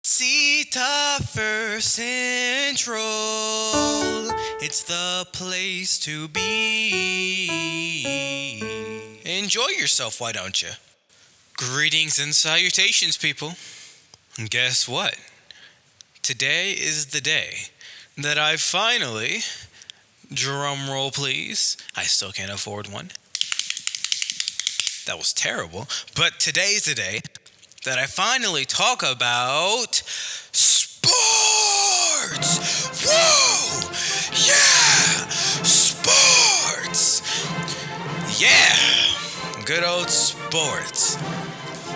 C-Topher Central, it's the place to be. Enjoy yourself, why don't you? Greetings and salutations, people. And guess what? Today is the day that I finally, drum roll please, I still can't afford one. That was terrible. But today's the day that I finally talk about sports. Whoa! Yeah! Sports! Yeah! Good old sports.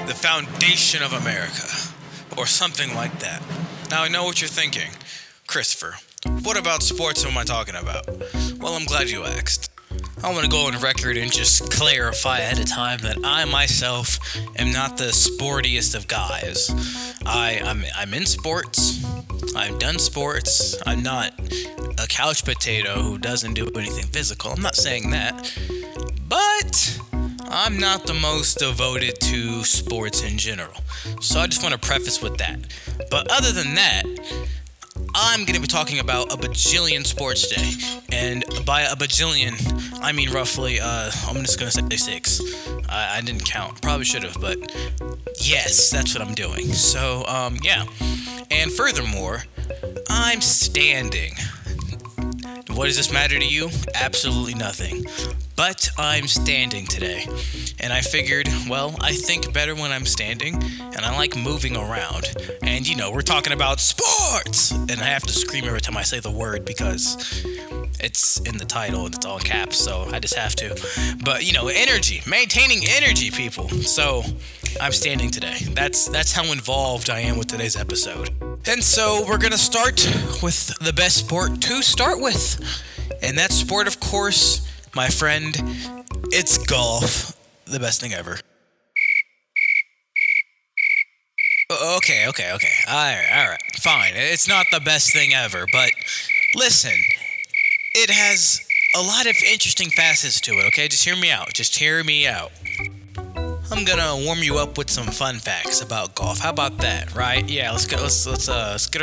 The foundation of America. Or something like that. Now I know what you're thinking. Christopher, what about sports am I talking about? Well, I'm glad you asked. I want to go on record and just clarify ahead of time that I myself am not the sportiest of guys. I'm in sports. I've done sports. I'm not a couch potato who doesn't do anything physical. I'm not saying that. But I'm not the most devoted to sports in general. So I just want to preface with that. But other than that, I'm going to be talking about a bajillion sports today. And by a bajillion, I mean roughly, I'm just going to say 6. I didn't count. Probably should have, but yes, that's what I'm doing. So, yeah. And furthermore, I'm standing. What does this matter to you? Absolutely nothing. But I'm standing today. And I figured, well, I think better when I'm standing, and I like moving around. And, we're talking about sports! And I have to scream every time I say the word because it's in the title and it's all in caps, so I just have to. But, energy. Maintaining energy, people. So, I'm standing today. That's how involved I am with today's episode. And so, we're gonna start with the best sport to start with. And that sport, of course, my friend, it's golf. The best thing ever. Okay. All right. Fine. It's not the best thing ever, but listen, it has a lot of interesting facets to it, okay? Just hear me out. I'm gonna warm you up with some fun facts about golf. How about that, right? Yeah, let's get our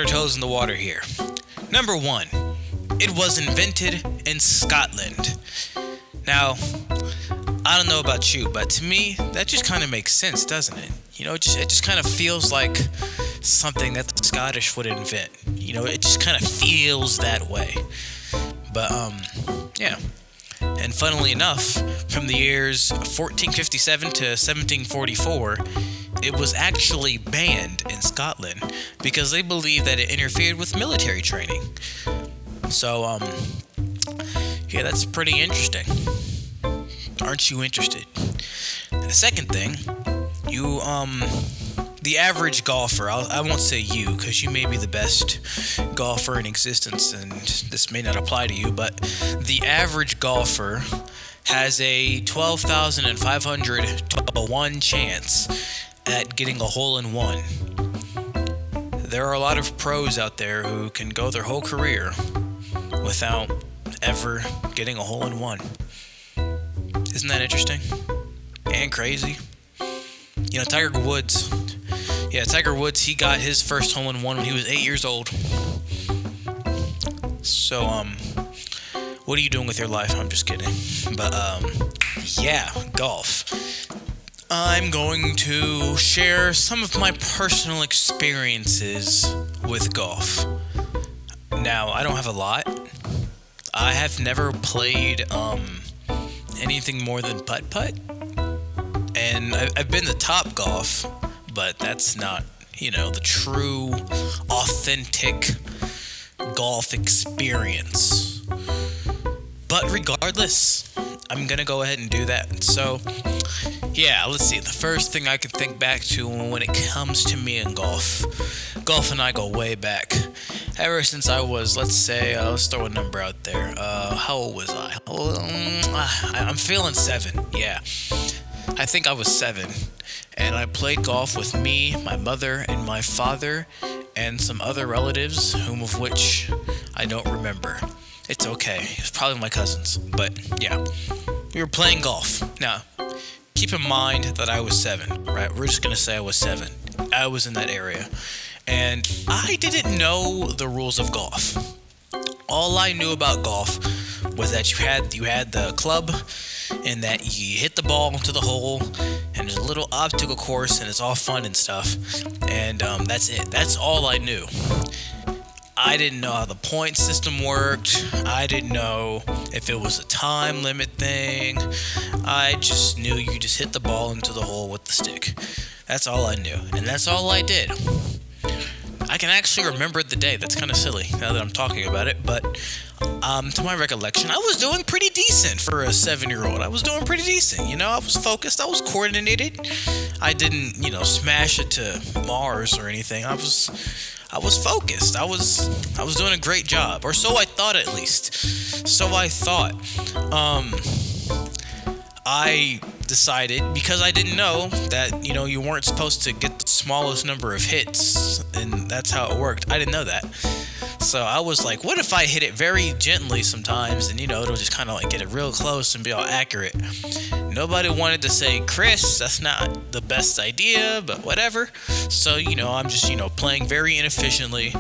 toes in the water here. Number 1, it was invented in Scotland. Now, I don't know about you, but to me, that just kind of makes sense, doesn't it? It just kind of feels like something that the Scottish would invent. It just kind of feels that way. But, yeah. And funnily enough, from the years 1457 to 1744, it was actually banned in Scotland because they believed that it interfered with military training. So, yeah, that's pretty interesting. Aren't you interested? The second thing, the average golfer, I won't say you, because you may be the best golfer in existence, and this may not apply to you, but the average golfer has a 12,500 to 1 chance at getting a hole-in-one. There are a lot of pros out there who can go their whole career without ever getting a hole-in-one. Isn't that interesting? And crazy? Tiger Woods, he got his first hole-in-one when he was 8 years old. So, what are you doing with your life? I'm just kidding. But, yeah, golf. I'm going to share some of my personal experiences with golf. Now, I don't have a lot. I have never played, anything more than putt-putt. And I've been to Top Golf, but that's not, the true, authentic golf experience. But regardless, I'm going to go ahead and do that. So, yeah, let's see. The first thing I can think back to when it comes to me and golf and I go way back. Ever since I was, let's throw a number out there. How old was I? I'm feeling 7, yeah. I think I was 7, and I played golf with me, my mother, and my father, and some other relatives, whom of which I don't remember. It's okay. It's probably my cousins, but yeah. We were playing golf. Now, keep in mind that I was 7, right? We're just going to say I was 7. I was in that area. And I didn't know the rules of golf. All I knew about golf was that you had the club, and that you hit the ball into the hole, and there's a little obstacle course, and it's all fun and stuff. And that's it. That's all I knew. I didn't know how the point system worked. I didn't know if it was a time limit thing. I just knew you just hit the ball into the hole with the stick. That's all I knew, and that's all I did. I can actually remember the day. That's kind of silly now that I'm talking about it, but to my recollection, I was doing pretty decent for a 7-year-old. I was doing pretty decent. I was focused. I was coordinated. I didn't, smash it to Mars or anything. I was focused. I was doing a great job, or so I thought, at least. So I thought. I decided, because I didn't know that, you weren't supposed to get the smallest number of hits, and that's how it worked. I didn't know that. So I was like, what if I hit it very gently sometimes, and, it'll just kind of like get it real close and be all accurate. Nobody wanted to say, Chris, that's not the best idea, but whatever. So, I'm just, playing very inefficiently.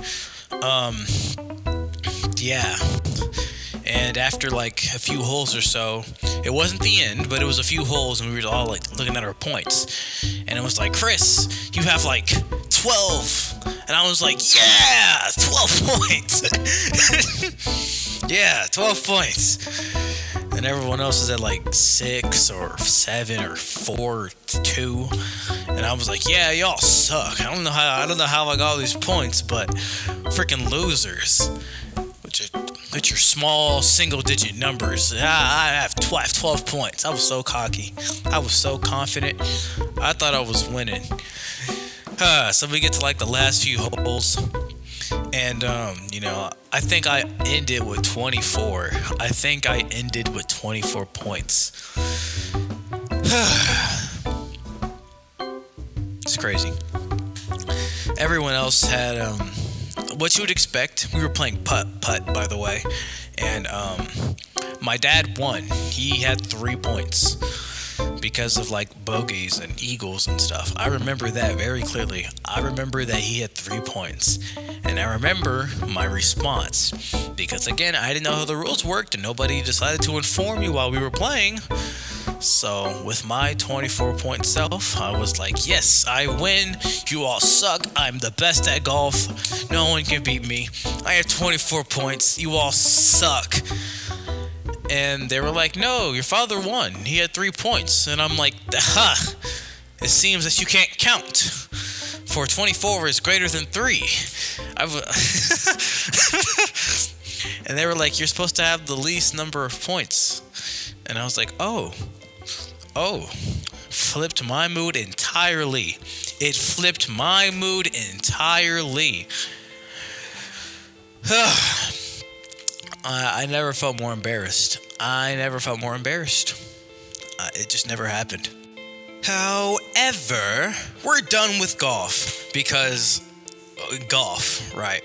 Yeah. And after like a few holes or so, it wasn't the end, but it was a few holes, and we were all like looking at our points. And it was like, Chris, you have like 12. And I was like, yeah, 12 points. Yeah, 12 points. And everyone else is at like 6 or 7 or 4 or 2. And I was like, yeah, y'all suck. I don't know how I got all these points, but freaking losers. With your small single-digit numbers. I have 12 points. I was so cocky. I was so confident. I thought I was winning. So we get to like the last few holes. And, I think I ended with 24. I think I ended with 24 points. It's crazy. Everyone else had, what you would expect. We were playing putt, by the way, and my dad won. He had 3 points because of like bogeys and eagles and stuff. I remember that very clearly. I remember that he had 3 points, and I remember my response because, again, I didn't know how the rules worked, and nobody decided to inform me while we were playing. So with my 24-point self, I was like, yes, I win. You all suck. I'm the best at golf. No one can beat me. I have 24 points. You all suck. And they were like, no, your father won. He had 3 points. And I'm like, ha, it seems that you can't count. For 24 is greater than 3. And they were like, you're supposed to have the least number of points. And I was like, oh, flipped my mood entirely. It flipped my mood entirely. I never felt more embarrassed. It just never happened. However, we're done with golf because golf, right.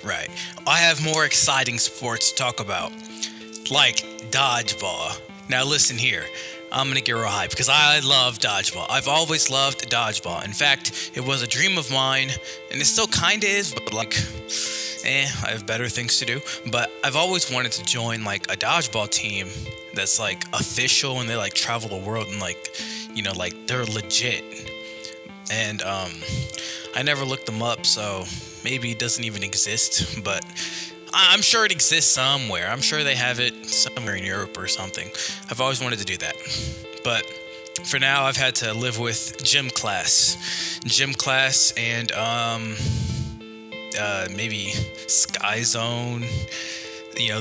I have more exciting sports to talk about, like dodgeball. Now listen here. I'm going to get real hype because I love dodgeball. I've always loved dodgeball. In fact, it was a dream of mine, and it still kind of is, but like, I have better things to do. But I've always wanted to join like a dodgeball team that's like official, and they like travel the world, and like, like they're legit. And I never looked them up, so maybe it doesn't even exist, but I'm sure it exists somewhere. I'm sure they have it somewhere in Europe or something. I've always wanted to do that. But for now, I've had to live with gym class and maybe Sky Zone,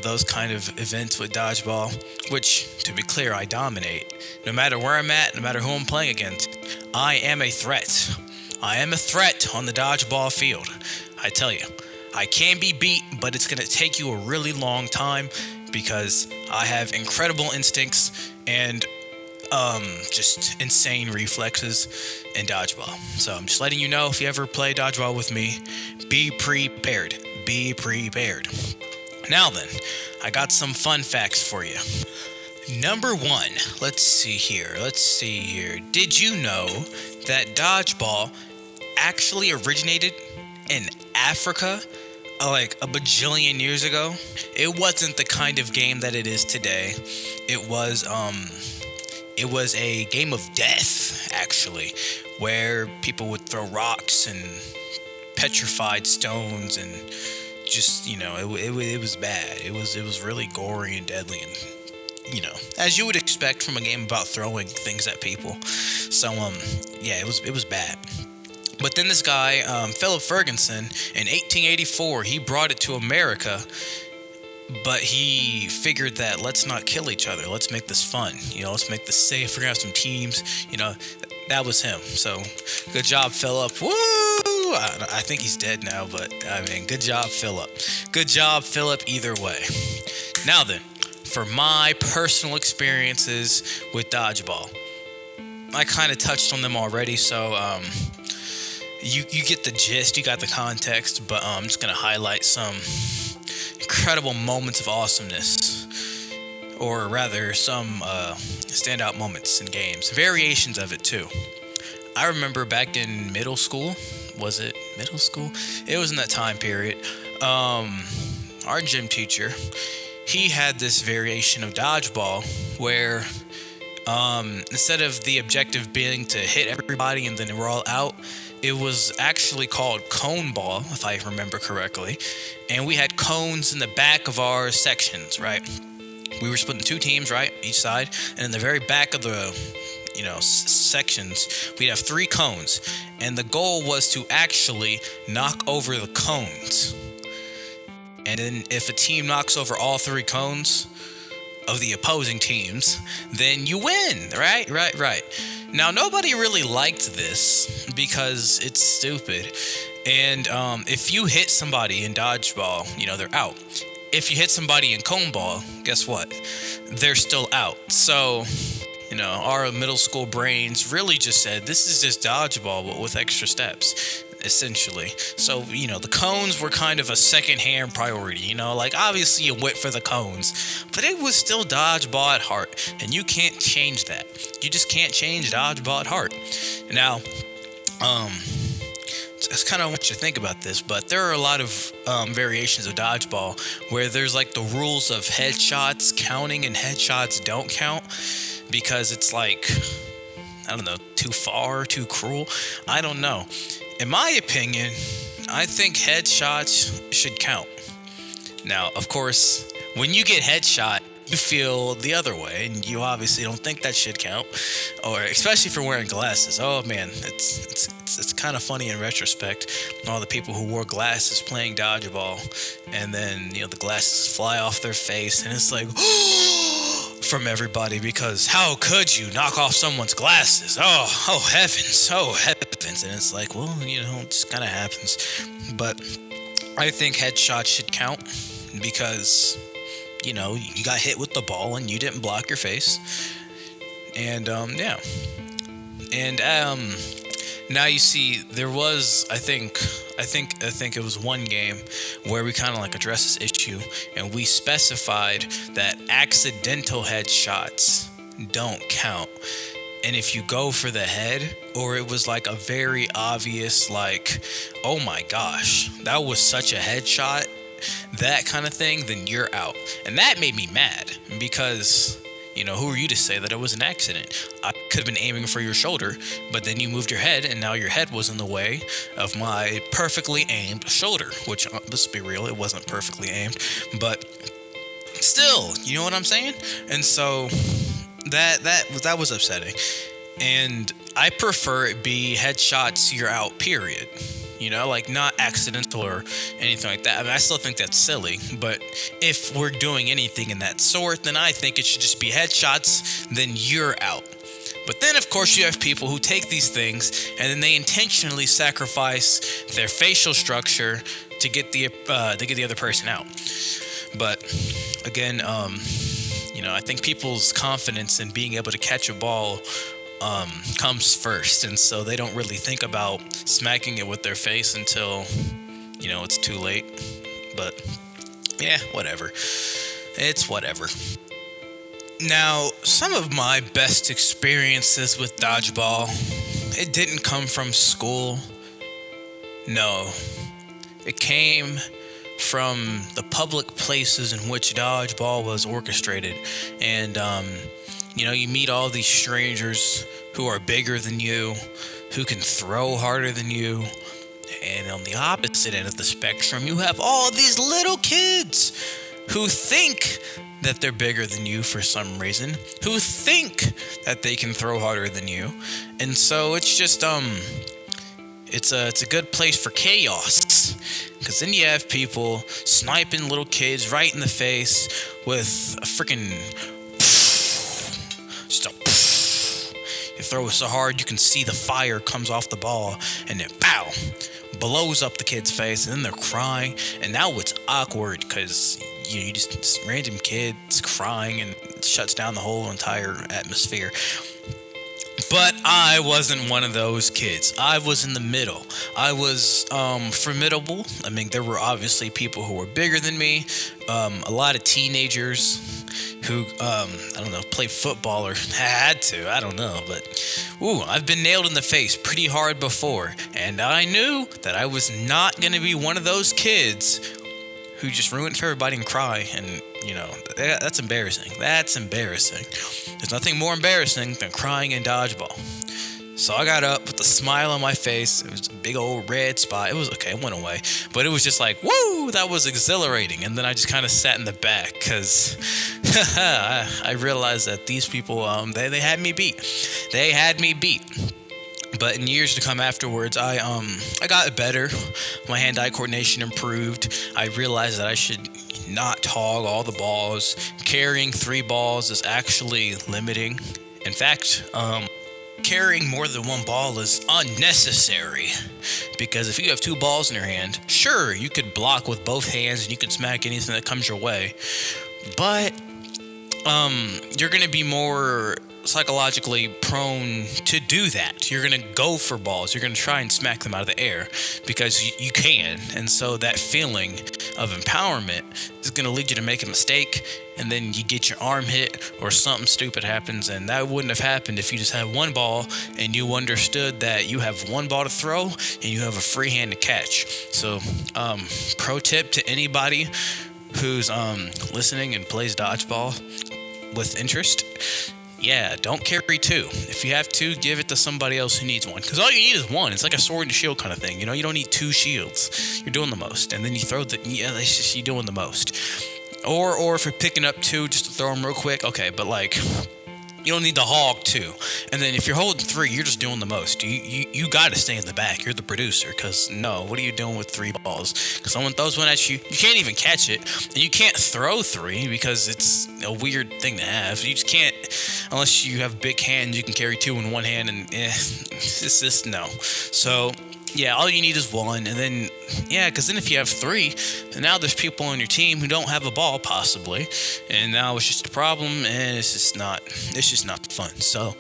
those kind of events with dodgeball, which, to be clear, I dominate. No matter where I'm at, no matter who I'm playing against, I am a threat. I am a threat on the dodgeball field. I tell you. I can be beat, but it's going to take you a really long time because I have incredible instincts and just insane reflexes in dodgeball. So I'm just letting you know, if you ever play dodgeball with me, be prepared. Be prepared. Now then, I got some fun facts for you. Number 1, let's see here. Did you know that dodgeball actually originated in Africa, like a bajillion years ago, it wasn't the kind of game that it is today. It was a game of death, actually, where people would throw rocks and petrified stones, and just, it was bad. It was really gory and deadly, and as you would expect from a game about throwing things at people. So yeah, it was bad. But then this guy, Philip Ferguson, in 1884, he brought it to America. But he figured that let's not kill each other. Let's make this fun. Let's make this safe. We're gonna have some teams. That was him. So good job, Philip. Woo! I think he's dead now, but I mean, good job, Philip. Good job, Philip. Either way. Now then, for my personal experiences with dodgeball, I kind of touched on them already. So you get the gist. You got the context. But I'm just gonna highlight some incredible moments of awesomeness, or rather some standout moments in games, variations of it too. I remember back in middle school, was it middle school? It was in that time period. Our gym teacher, he had this variation of dodgeball where instead of the objective being to hit everybody and then we're all out, it was actually called cone ball, if I remember correctly. And we had cones in the back of our sections, right? We were split in two teams, right? Each side. And in the very back of the, sections, we'd have 3 cones. And the goal was to actually knock over the cones. And then if a team knocks over all 3 cones of the opposing teams, then you win, right? Right. Now, nobody really liked this because it's stupid. And if you hit somebody in dodgeball, they're out. If you hit somebody in cone ball, guess what? They're still out. So, our middle school brains really just said, this is just dodgeball, but with extra steps, essentially. So, the cones were kind of a second-hand priority, like obviously you went for the cones, but it was still dodgeball at heart, and you can't change that. You just can't change dodgeball at heart. Now, I kind of want you to think about this, but there are a lot of variations of dodgeball where there's like the rules of headshots counting and headshots don't count, because it's like, I don't know, too far, too cruel. I don't know. In my opinion, I think headshots should count. Now, of course, when you get headshot, you feel the other way, and you obviously don't think that should count, or especially for wearing glasses. Oh man, it's kind of funny in retrospect. All the people who wore glasses playing dodgeball, and then the glasses fly off their face, and it's like from everybody, because how could you knock off someone's glasses? Oh heavens, and it's like, well, it just kind of happens. But I think headshots should count because you got hit with the ball and you didn't block your face. And yeah. And now you see, there was, I think it was one game where we kind of like addressed this issue, and we specified that accidental headshots don't count. And if you go for the head, or it was like a very obvious, like, oh my gosh, that was such a headshot, that kind of thing, then you're out. And that made me mad, because who are you to say that it was an accident? I could have been aiming for your shoulder, but then you moved your head, and now your head was in the way of my perfectly aimed shoulder, which, let's be real, it wasn't perfectly aimed, but still, you know what I'm saying? And so that was upsetting. And I prefer it be headshots, you're out, period. Like not accidental or anything like that. I mean, I still think that's silly, but if we're doing anything in that sort, then I think it should just be headshots, then you're out. But then, of course, you have people who take these things and then they intentionally sacrifice their facial structure to get the other person out. But again, I think people's confidence in being able to catch a ball comes first, and so they don't really think about smacking it with their face until it's too late. But yeah, whatever, it's whatever. Now, some of my best experiences with dodgeball, it didn't come from school. No, It came from the public places in which dodgeball was orchestrated. And, you meet all these strangers who are bigger than you, who can throw harder than you. And on the opposite end of the spectrum, you have all these little kids who think that they're bigger than you for some reason, who think that they can throw harder than you. And so it's just, it's a good place for chaos. Because then you have people sniping little kids right in the face with a freaking just a you throw it so hard you can see the fire comes off the ball, and it pow blows up the kid's face, and then they're crying, and now it's awkward because you just random kids crying, and it shuts down the whole entire atmosphere. But I wasn't one of those kids. I was in the middle. I was formidable. I mean, there were obviously people who were bigger than me. A lot of teenagers who, played football or had to. I don't know. But, I've been nailed in the face pretty hard before. And I knew that I was not going to be one of those kids who just ruined for everybody and cry. And, that's embarrassing. That's embarrassing. There's nothing more embarrassing than crying in dodgeball. So I got up with a smile on my face. It was a big old red spot. It was okay. It went away. But it was just like, woo, that was exhilarating. And then I just kind of sat in the back because I realized that these people, they had me beat. They had me beat. But in years to come afterwards, I got better. My hand-eye coordination improved. I realized that I should not hog all the balls. Carrying 3 balls is actually limiting. In fact, carrying more than 1 ball is unnecessary. Because if you have 2 balls in your hand, sure, you could block with both hands and you could smack anything that comes your way. But you're going to be more psychologically prone to do that. You're going to go for balls. You're going to try and smack them out of the air because you can. And so that feeling of empowerment is going to lead you to make a mistake, and then you get your arm hit or something stupid happens. And that wouldn't have happened if you just had 1 ball and you understood that you have 1 ball to throw and you have a free hand to catch. So pro tip to anybody who's listening and plays dodgeball with interest, don't carry 2. If you have 2, give it to somebody else who needs 1. Because all you need is 1. It's like a sword and shield kind of thing. You don't need 2 shields. You're doing the most. And then you throw it's just you doing the most. Or if you're picking up 2 just to throw them real quick, okay. But you don't need to hog 2. And then if you're holding 3, you're just doing the most. You got to stay in the back. You're the producer. Because what are you doing with 3 balls? Because someone throws one at you, you can't even catch it. And you can't throw 3 because it's a weird thing to have. You just can't, unless you have big hands, you can carry 2 in one hand. And it's just no. So all you need is 1. And then, because then if you have 3, and now there's people on your team who don't have a ball possibly, and now it's just a problem, and it's just not fun. So,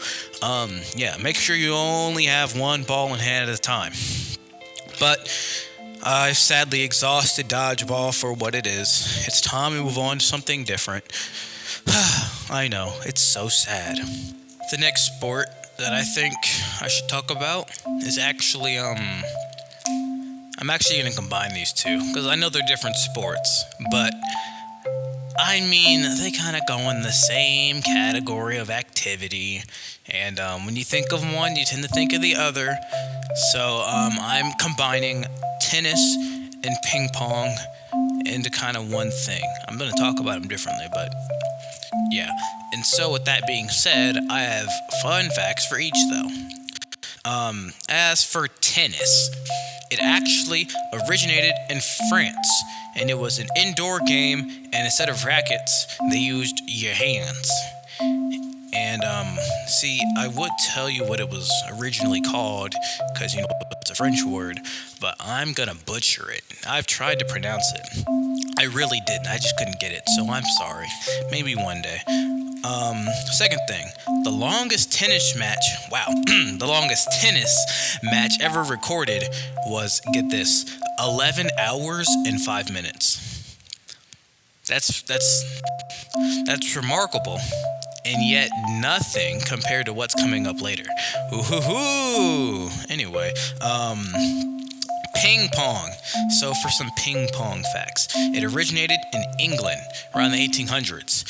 make sure you only have 1 ball in hand at a time. But I've sadly exhausted dodgeball for what it is. It's time to move on to something different. I know, it's so sad. The next sport that I think I should talk about is actually, I'm actually going to combine these 2, because I know they're different sports, but, I mean, they kind of go in the same category of activity, and when you think of one, you tend to think of the other, so I'm combining tennis and ping pong into kind of one thing. I'm going to talk about them differently, but and so with that being said, I have fun facts for each though. As for tennis, it actually originated in France, and it was an indoor game, and instead of rackets, they used your hands. And I would tell you what it was originally called, because it's a French word, but I'm gonna butcher it. I've tried to pronounce it. I really didn't. I just couldn't get it, so I'm sorry. Maybe one day. Second thing, the longest tennis match ever recorded was, get this, 11 hours and 5 minutes. That's remarkable, and yet nothing compared to what's coming up later. Ooh-hoo-hoo. Anyway, Ping pong. So for some ping pong facts, it originated in England around the 1800s.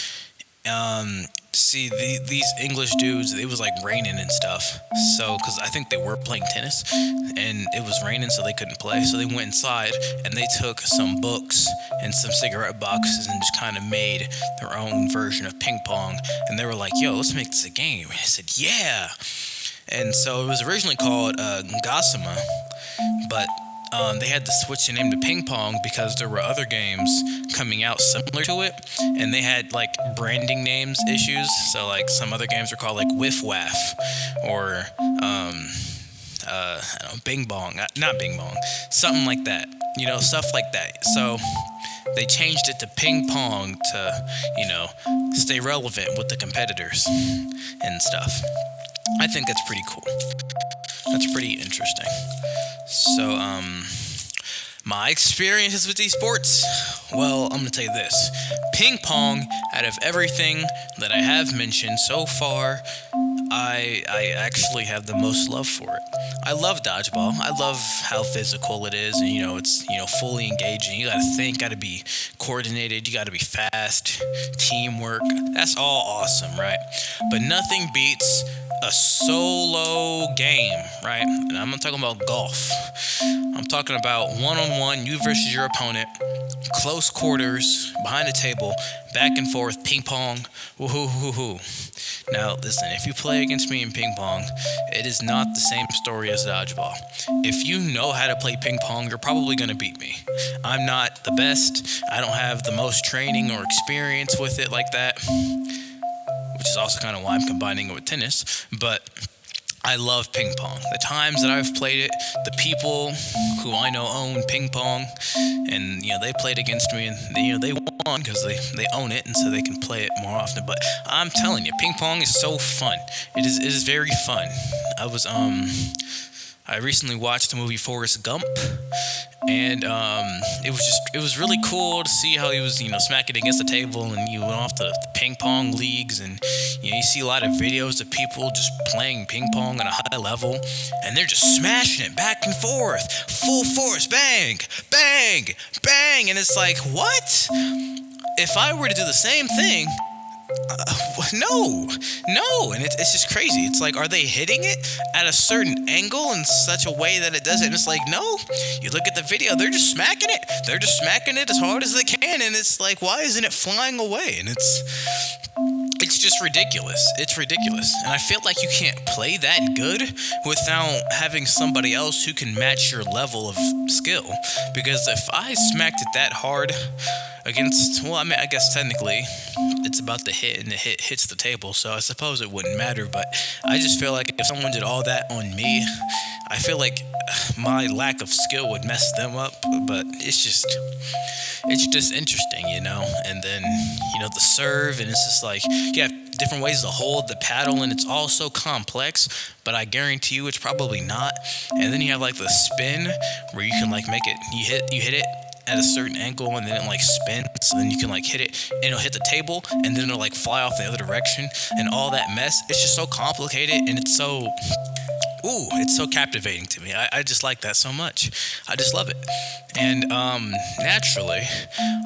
These English dudes, it was like raining and stuff. So, because I think they were playing tennis and it was raining, so they couldn't play. So they went inside and they took some books and some cigarette boxes and just kind of made their own version of ping pong. And they were like, yo, let's make this a game. And I said, yeah. And so it was originally called Gossamer, but they had to switch the name to ping pong because there were other games coming out similar to it, and they had like branding names issues. So like some other games were called like Whiff Waff or I don't know, Bing Bong, not Bing Bong, something like that. Stuff like that. So they changed it to ping pong to stay relevant with the competitors and stuff. I think that's pretty cool. That's pretty interesting. So, my experiences with these sports, well, I'm going to tell you this. Ping pong, out of everything that I have mentioned so far, I actually have the most love for it. I love dodgeball. I love how physical it is, and it's fully engaging. You got to think, got to be coordinated, you got to be fast, teamwork. That's all awesome, right? But nothing beats a solo game, right? And I'm not talking about golf. I'm talking about one-on-one, you versus your opponent, close quarters, behind the table, back and forth, ping pong, woohoo. Now, listen, if you play against me in ping pong, it is not the same story as dodgeball. If you know how to play ping pong, you're probably going to beat me. I'm not the best. I don't have the most training or experience with it like that, which is also kind of why I'm combining it with tennis. But I love ping pong. The times that I've played it, the people who I know own ping pong, and they played against me, and they won because they own it, and so they can play it more often. But I'm telling you, ping pong is so fun. It is very fun. I recently watched the movie Forrest Gump, and it was really cool to see how he was smacking against the table, and you went off the ping pong leagues, and you see a lot of videos of people just playing ping pong at a high level, and they're just smashing it back and forth, full force, bang, bang, bang, and it's like, what? If I were to do the same thing, no, and it's just crazy. It's like, are they hitting it at a certain angle in such a way that it doesn't? And it's like, no, you look at the video, they're just smacking it as hard as they can, and it's like, why isn't it flying away? And it's just ridiculous. It's ridiculous. And I feel like you can't play that good without having somebody else who can match your level of skill. Because if I smacked it that hard against, I guess technically it's about the hit, and the hit hits the table, so I suppose it wouldn't matter. But I just feel like if someone did all that on me, I feel like my lack of skill would mess them up. But it's just interesting, and then the serve, and it's just like you have different ways to hold the paddle, and it's all so complex, but I guarantee you it's probably not. And then you have like the spin where you can like make it, you hit it at a certain angle, and then it like spins, so then you can like hit it, and it'll hit the table, and then it'll like fly off the other direction, and all that mess. It's just so complicated, and it's so captivating to me. I just like that so much. I just love it. And naturally,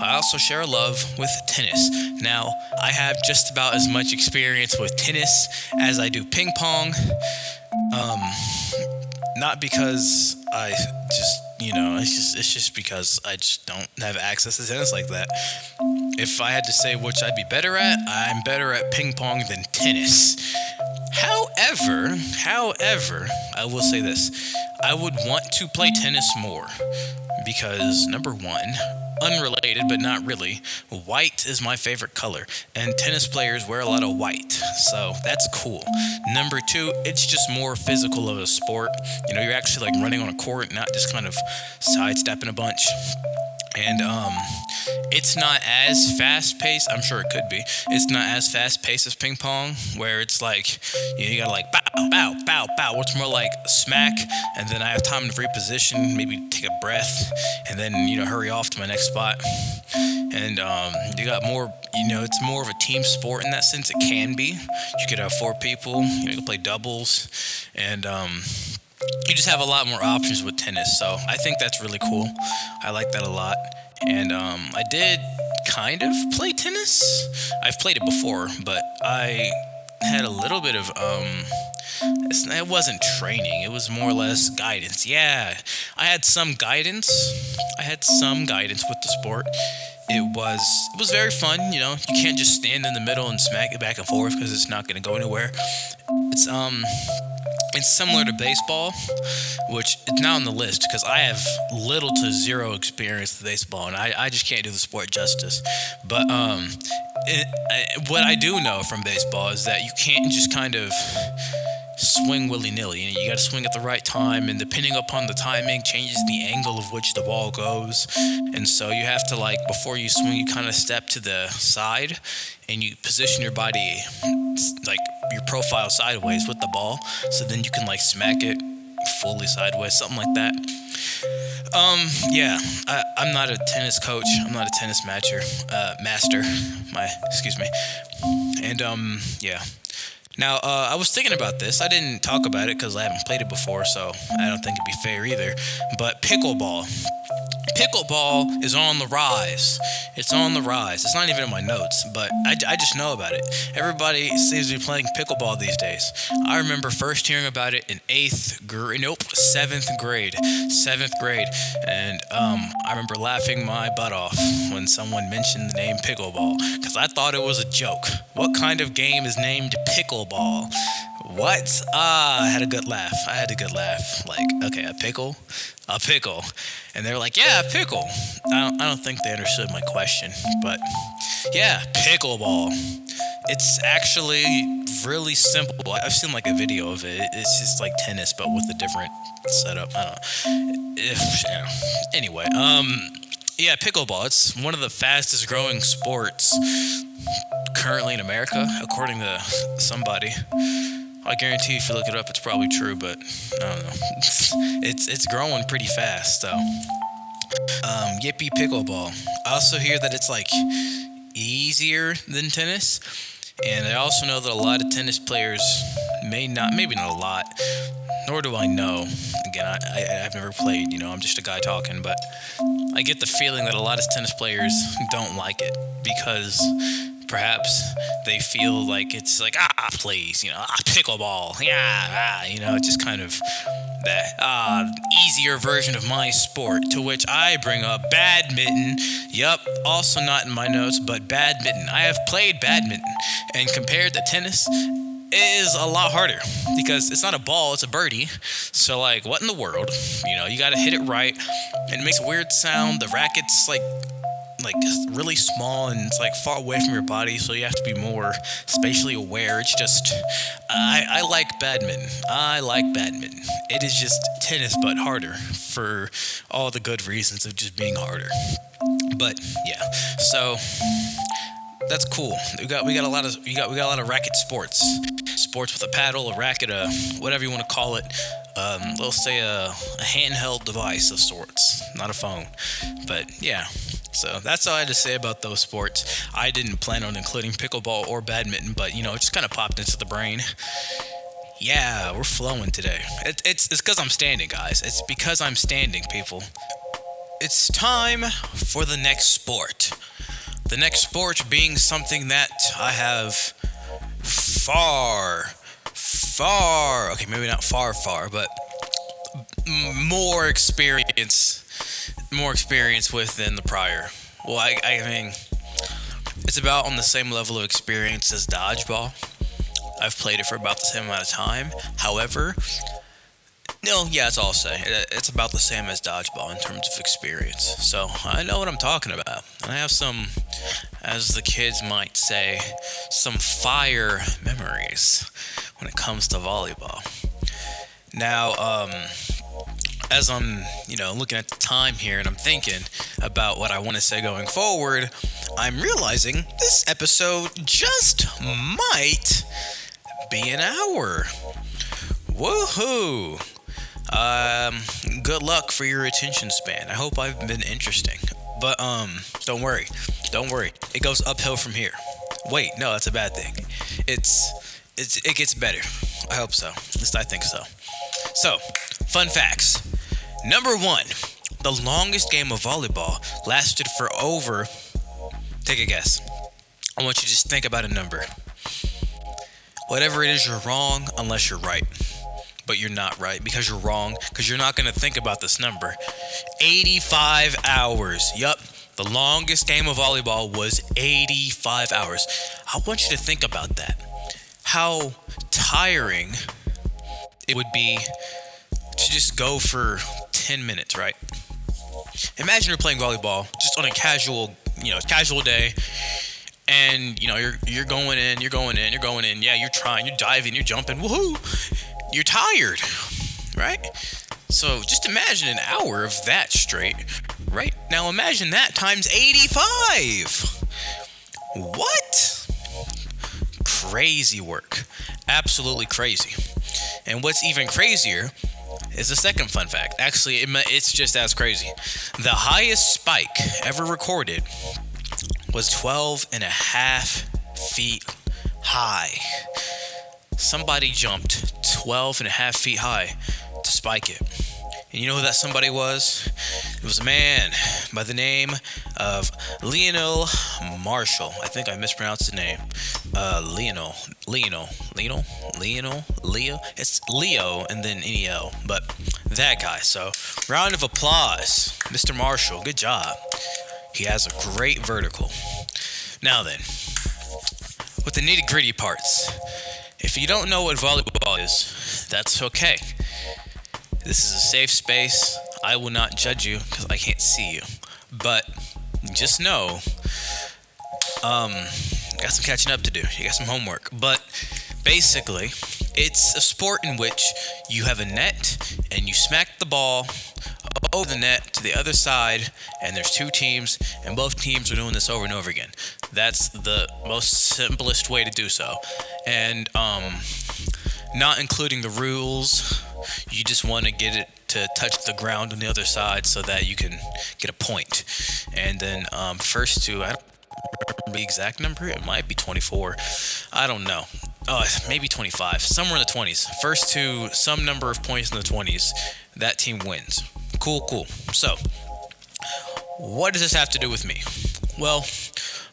I also share a love with tennis. Now, I have just about as much experience with tennis as I do ping pong. Not because I just, it's just because I just don't have access to tennis like that. If I had to say which I'd be better at, I'm better at ping pong than tennis. However, I will say this. I would want to play tennis more because, number one, unrelated but not really, white is my favorite color, and tennis players wear a lot of white, so that's cool. Number two, it's just more physical of a sport. You're actually like running on a court, not just kind of sidestepping a bunch. And it's not as fast-paced. I'm sure it could be. It's not as fast-paced as ping pong, where it's like, you gotta like bow, bow, bow, bow. It's more like smack, and then I have time to reposition, maybe take a breath, and then, hurry off to my next spot. And you got more, it's more of a team sport in that sense. It can be. You could have 4 people, you can play doubles, and you just have a lot more options with tennis. So I think that's really cool. I like that a lot. And I did kind of play tennis. I've played it before, but I had a little bit of it wasn't training. It was more or less guidance. Yeah, I had some guidance. With the sport. It was very fun. You know, you can't just stand in the middle and smack it back and forth because it's not going to go anywhere. It's It's similar to baseball, which it's not on the list because I have little to zero experience with baseball, and I just can't do the sport justice. But what I do know from baseball is that you can't just kind of swing willy-nilly. You got to swing at the right time, and depending upon the timing changes the angle of which the ball goes. And so you have to, like, before you swing, you kind of step to the side and you position your body like your profile sideways with the ball, so then you can like smack it fully sideways, something like that. Yeah, I'm not a tennis coach. I'm not a tennis master. Excuse me. And yeah. Now, I was thinking about this. I didn't talk about it because I haven't played it before, so I don't think it'd be fair either. But pickleball. Pickleball is on the rise. It's on the rise. It's not even in my notes, but I just know about it. Everybody seems to be playing pickleball these days. I remember first hearing about it in 7th grade. And I remember laughing my butt off when someone mentioned the name pickleball because I thought it was a joke. What kind of game is named pickleball? What? I had a good laugh. Like, okay, a pickle. And they were like, yeah, a pickle. I don't think they understood my question, but yeah, pickleball. It's actually really simple. I've seen like a video of it. It's just like tennis, but with a different setup. I don't know. Anyway, yeah, pickleball. It's one of the fastest growing sports currently in America, according to somebody. I guarantee if you look it up, it's probably true, but I don't know. It's growing pretty fast, so. Yippee pickleball. I also hear that it's like easier than tennis, and I also know that a lot of tennis players maybe not a lot, nor do I know. Again, I've never played, I'm just a guy talking, but I get the feeling that a lot of tennis players don't like it because perhaps they feel like it's like, please, pickleball, just kind of that easier version of my sport, to which I bring up badminton. Yup, also not in my notes, but badminton. I have played badminton, and compared to tennis, it is a lot harder because it's not a ball, it's a birdie. So, like, what in the world? You gotta hit it right, and it makes a weird sound. The racket's like really small, and it's like far away from your body, so you have to be more spatially aware. It's just I like badminton. It is just tennis but harder, for all the good reasons of just being harder. But yeah, so that's cool. We got a lot of racket sports with a paddle, a racket, whatever you want to call it. Let's say a handheld device of sorts, not a phone. But yeah. So that's all I had to say about those sports. I didn't plan on including pickleball or badminton, but it just kind of popped into the brain. Yeah, we're flowing today. It's because I'm standing, guys. It's because I'm standing, people. It's time for the next sport. The next sport being something that I have okay, maybe not far, but more experience with than the prior. Well, I mean, it's about on the same level of experience as dodgeball. I've played it for about the same amount of time. However, that's all I'll say. It's about the same as dodgeball in terms of experience. So I know what I'm talking about. And I have some, as the kids might say, some fire memories when it comes to volleyball. Now, as I'm, looking at the time here and I'm thinking about what I want to say going forward, I'm realizing this episode just might be an hour. Woohoo! Good luck for your attention span. I hope I've been interesting. But, don't worry. It goes uphill from here. Wait, no, that's a bad thing. It gets better. I hope so. At least I think so. So, fun facts. Number one, the longest game of volleyball lasted for over, take a guess. I want you to just think about a number. Whatever it is, you're wrong unless you're right. But you're not right because you're wrong, because you're not going to think about this number. 85 hours. Yup. The longest game of volleyball was 85 hours. I want you to think about that. How tiring it would be to just go for 10 minutes, right? Imagine you're playing volleyball just on a casual day, and you're going in. Yeah, you're trying, you're diving, you're jumping, woohoo! You're tired, right? So just imagine an hour of that straight, right? Now imagine that times 85. What? Crazy work. Absolutely crazy. And what's even crazier is the second fun fact. Actually, it's just as crazy. The highest spike ever recorded was 12 and a half feet high. Somebody jumped 12 and a half feet high to spike it. And you know who that somebody was? It was a man by the name of Leo Marshall. I think I mispronounced the name. Leo. It's Leo and then N-E-L. But that guy. So, round of applause. Mr. Marshall, good job. He has a great vertical. Now then, with the nitty-gritty parts. If you don't know what volleyball is, that's okay. This is a safe space. I will not judge you because I can't see you. But just know, got some catching up to do. You got some homework. But basically, it's a sport in which you have a net and you smack the ball over the net to the other side, and there's two teams, and both teams are doing this over and over again. That's the most simplest way to do so. And not including the rules, you just want to get it to touch the ground on the other side so that you can get a point. And then first to, I don't remember the exact number, it might be 24. I don't know. Maybe 25, somewhere in the 20s. First to some number of points in the 20s, that team wins. Cool. So, what does this have to do with me? Well,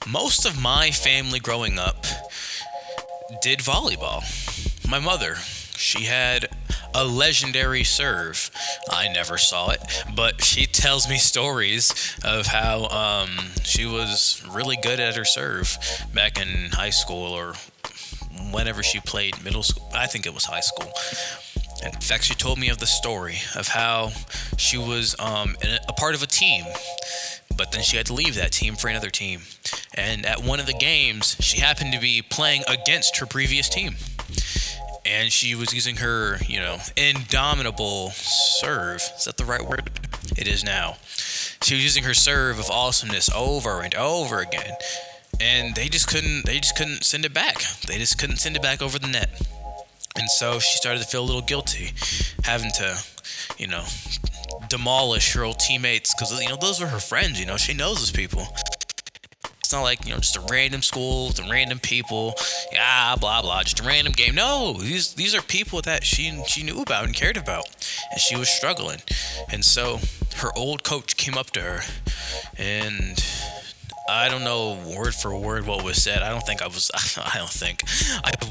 most of my family growing up did volleyball. My mother, she had a legendary serve. I never saw it, but she tells me stories of how she was really good at her serve back in high school or whenever she played middle school. I think it was high school. In fact, she told me of the story of how she was a part of a team, but then she had to leave that team for another team. And at one of the games, she happened to be playing against her previous team. And she was using her, indomitable serve. Is that the right word? It is now. She was using her serve of awesomeness over and over again. And they just couldn't send it back. They just couldn't send it back over the net. And so she started to feel a little guilty having to, demolish her old teammates because, those were her friends, she knows those people. It's not like, just a random school with random people, blah, blah, just a random game. No, these are people that she knew about and cared about, and she was struggling. And so her old coach came up to her, and I don't know word for word what was said. I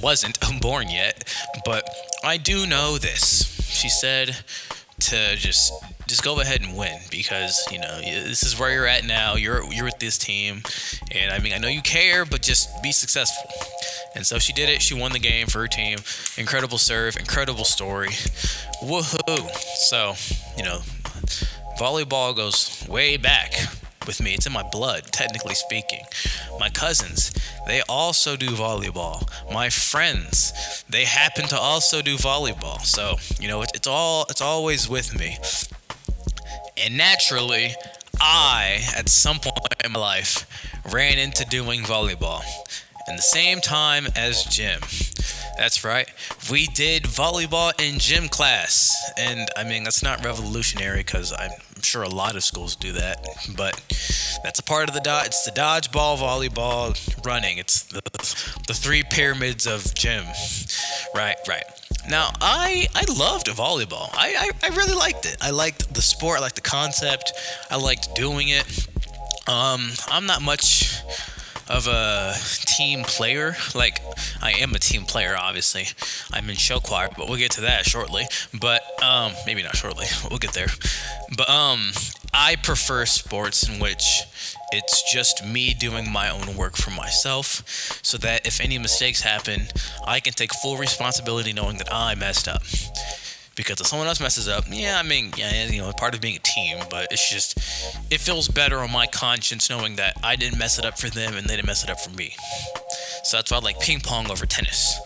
wasn't born yet, but I do know this. She said to just go ahead and win because, this is where you're at now. You're with this team. And I know you care, but just be successful. And so she did it. She won the game for her team. Incredible serve, incredible story. Woohoo. So, volleyball goes way back with me. It's in my blood, technically speaking. My cousins, they also do volleyball. My friends, they happen to also do volleyball. So, it's always with me. And naturally, I, at some point in my life, ran into doing volleyball. In the same time as gym. That's right. We did volleyball in gym class. And that's not revolutionary because I'm sure a lot of schools do that. But that's a part of it's the dodgeball, volleyball, running. It's the three pyramids of gym. Right. Now, I loved volleyball. I really liked it. I liked the sport. I liked the concept. I liked doing it. I'm not much of a team player. Like, I am a team player, obviously. I'm in show choir, but we'll get to that shortly. But maybe not shortly. We'll get there. But I prefer sports in which it's just me doing my own work for myself, so that if any mistakes happen, I can take full responsibility knowing that I messed up. Because if someone else messes up, part of being a team, but it's just, it feels better on my conscience knowing that I didn't mess it up for them and they didn't mess it up for me. So that's why I like ping pong over tennis.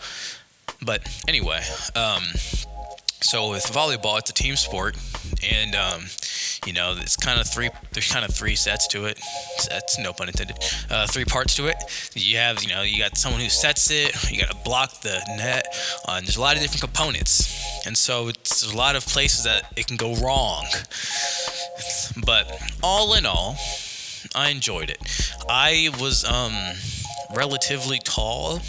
But anyway, so with volleyball, it's a team sport, and it's there's kind of three sets to it. Sets, no pun intended. 3 parts to it. You got someone who sets it, you got to block the net, and there's a lot of different components. And so there's a lot of places that it can go wrong. But all in all, I enjoyed it. I was relatively tall.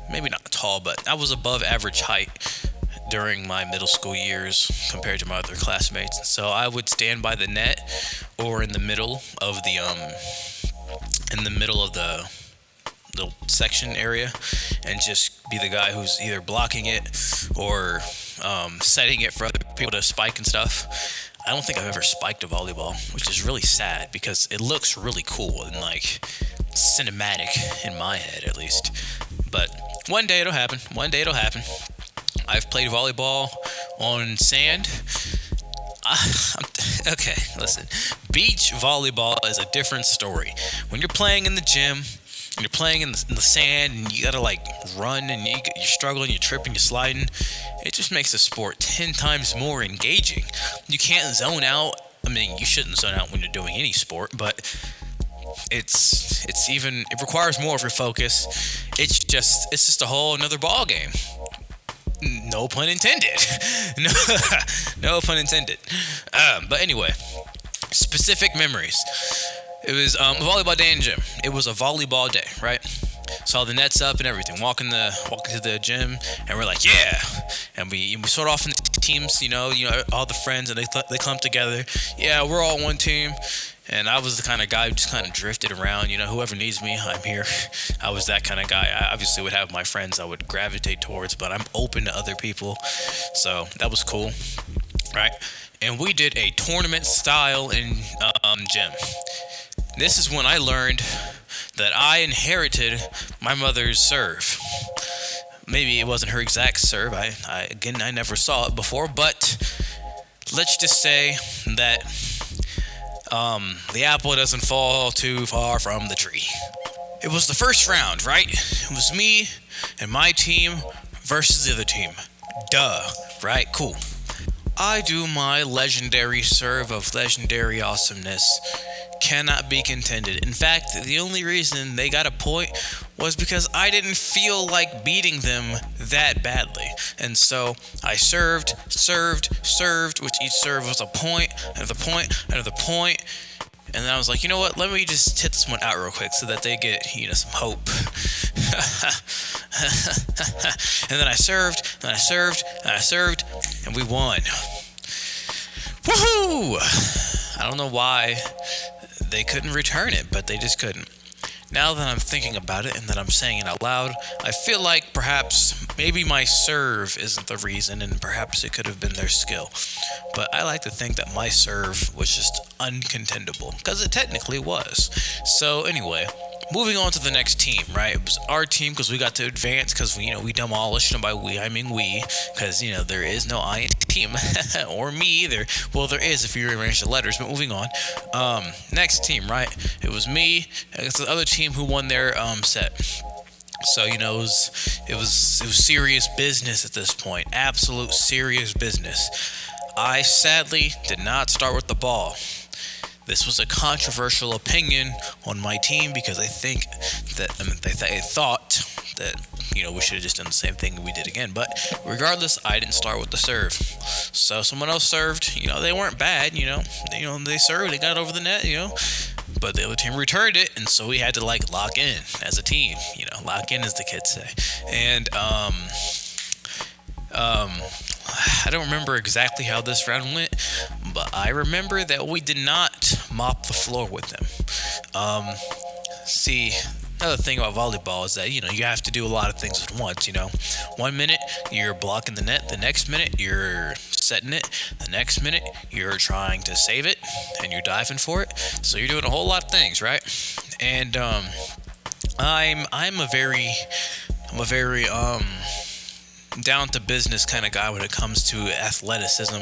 Maybe not tall, but I was above average height during my middle school years compared to my other classmates. So I would stand by the net or in the middle of the section area and just be the guy who's either blocking it or setting it for other people to spike and stuff. I don't think I've ever spiked a volleyball, which is really sad because it looks really cool and like cinematic in my head at least. But one day it'll happen. I've played volleyball on sand. Okay, listen. Beach volleyball is a different story. When you're playing in the gym, and you're playing in the sand, and you gotta like run, and you're struggling, you're tripping, you're sliding, it just makes the sport 10 times more engaging. You can't zone out. I mean, you shouldn't zone out when you're doing any sport, but it requires more of your focus. It's just a whole another ball game. No pun intended. No pun intended. But anyway, specific memories. It was a volleyball day in gym. It was a volleyball day, right? Saw the nets up and everything. Walking to the gym, and we're like, yeah. And we sort off in the teams. All the friends, and they clump together. Yeah, we're all one team. And I was the kind of guy who just kind of drifted around. Whoever needs me, I'm here. I was that kind of guy. I obviously would have my friends I would gravitate towards, but I'm open to other people. So that was cool, right? And we did a tournament style in gym. This is when I learned that I inherited my mother's serve. Maybe it wasn't her exact serve. I never saw it before, but let's just say that the apple doesn't fall too far from the tree. It was the first round, right? It was me and my team versus the other team. Duh, right? Cool. I do my legendary serve of legendary awesomeness. Cannot be contended. In fact, the only reason they got a point was because I didn't feel like beating them that badly. And so I served, which each serve was a point, another point, another point. And then I was like, you know what? Let me just hit this one out real quick so that they get, some hope. And then I served, and we won. Woohoo! I don't know why they couldn't return it, but they just couldn't. Now that I'm thinking about it and that I'm saying it out loud, I feel like maybe my serve isn't the reason, and perhaps it could have been their skill. But I like to think that my serve was just uncontendable, because it technically was. So anyway, moving on to the next team, right? It was our team because we got to advance because we demolished, and by we I mean we, because there is no I in team or me either. Well, there is if you rearrange the letters. But moving on, next team, right? It was me against the other team who won their set. So it was serious business at this point, absolute serious business. I sadly did not start with the ball. This was a controversial opinion on my team because they thought that we should have just done the same thing we did again. But regardless, I didn't start with the serve. So someone else served. They weren't bad. They served. They got it over the net. But the other team returned it, and so we had to lock in as a team. Lock in, as the kids say. And Um, I don't remember exactly how this round went, but I remember that we did not mop the floor with them. Um, See, another thing about volleyball is that you have to do a lot of things at once. 1 minute you're blocking the net, the next minute you're setting it, the next minute you're trying to save it, and you're diving for it. So you're doing a whole lot of things, right? And I'm a very down to business kind of guy when it comes to athleticism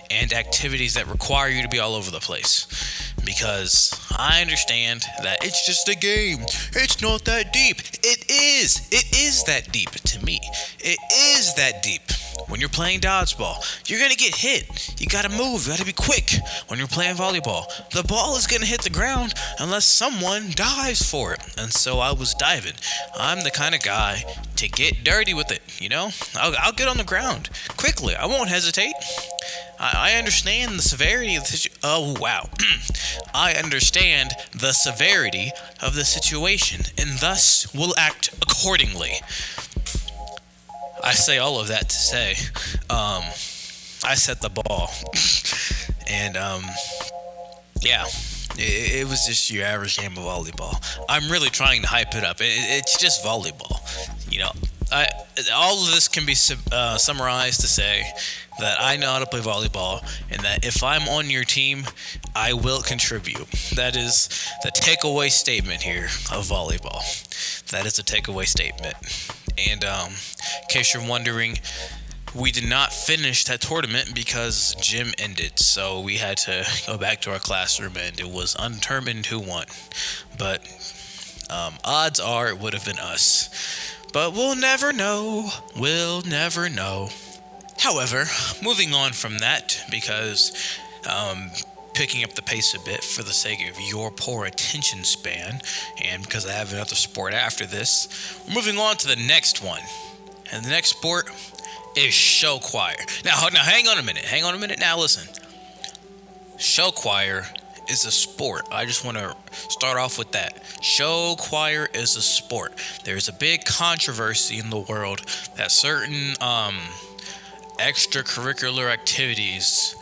and activities that require you to be all over the place. Because I understand that it's just a game. It's not that deep. It is. It is that deep to me. It is that deep. When you're playing dodgeball, you're going to get hit. You got to move. You got to be quick. When you're playing volleyball, the ball is going to hit the ground unless someone dives for it. And so I was diving. I'm the kind of guy to get dirty with it. I'll get on the ground quickly. I won't hesitate. I understand the severity of the oh wow. I understand the severity of the situation and thus will act accordingly. I say all of that to say, I set the ball, and yeah, it was just your average game of volleyball. I'm really trying to hype it up. It's just volleyball, you know. All of this can be summarized to say that I know how to play volleyball, and that if I'm on your team, I will contribute. That is the takeaway statement here of volleyball. That is a takeaway statement. And in case you're wondering, we did not finish that tournament because gym ended, so we had to go back to our classroom, and it was undetermined who won. But odds are it would have been us. But we'll never know. We'll never know. However, moving on from that, because picking up the pace a bit for the sake of your poor attention span, and because I have another sport after this, we're moving on to the next one. And the next sport is show choir. Now hang on a minute. Now listen. Show choir is a sport. I just want to start off with that. Show choir is a sport. There's a big controversy in the world that certain extracurricular activities,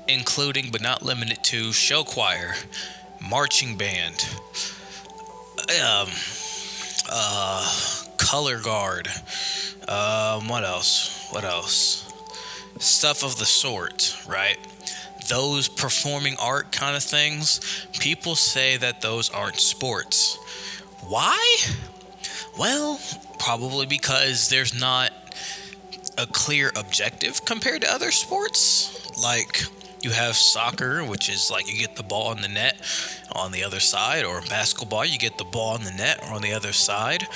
including but not limited to show choir, marching band, color guard, what else? Stuff of the sort, right? Those performing art kind of things, people say that those aren't sports. Why? Well, probably because there's not a clear objective compared to other sports. Like, you have soccer, which is like you get the ball in the net on the other side, or basketball, you get the ball in the net or on the other side,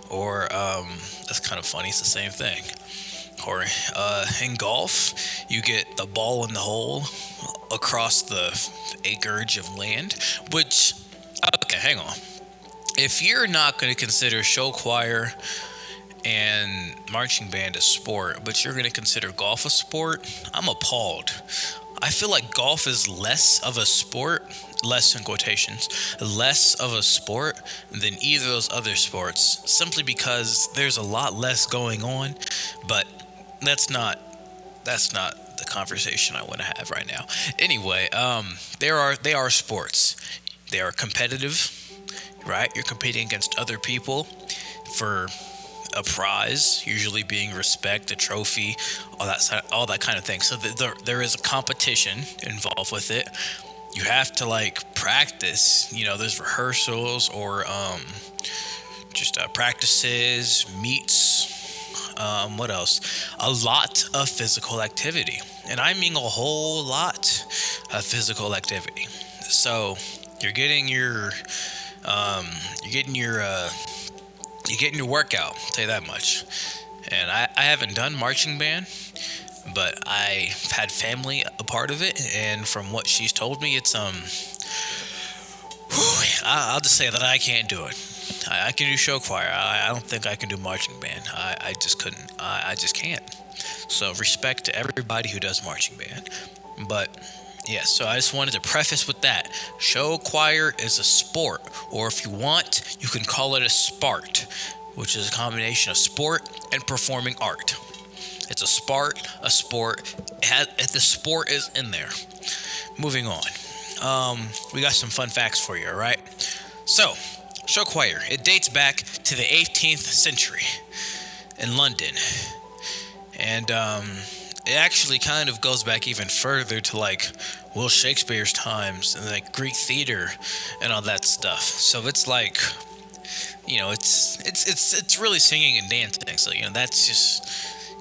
or that's kind of funny, it's the same thing. Or in golf, you get the ball in the hole across the acreage of land, which, okay, hang on. If you're not going to consider show choir and marching band a sport, but you're going to consider golf a sport, I'm appalled. I feel like golf is less of a sport, less in quotations, less of a sport than either of those other sports, simply because there's a lot less going on, but that's not the conversation I want to have right now. Anyway, they are sports. They are competitive, right? You're competing against other people for a prize, usually being respect, a trophy, all that kind of thing. So there is a competition involved with it. You have to practice. There's rehearsals or just practices, meets. What else? A lot of physical activity, and I mean a whole lot of physical activity. So you're getting your workout. I'll tell you that much. And I haven't done marching band, but I've had family a part of it, and from what she's told me, it's I'll just say that I can't do it. I can do show choir. I don't think I can do marching band. I just couldn't. I just can't. So respect to everybody who does marching band. But yeah, so I just wanted to preface with that. Show choir is a sport, or if you want, you can call it a spart, which is a combination of sport and performing art. It's a sport. The sport is in there. Moving on. We got some fun facts for you, all right? So, show choir. It dates back to the 18th century in London. And it actually kind of goes back even further to like Will Shakespeare's times and like Greek theater and all that stuff. So it's like, it's really singing and dancing. So that's just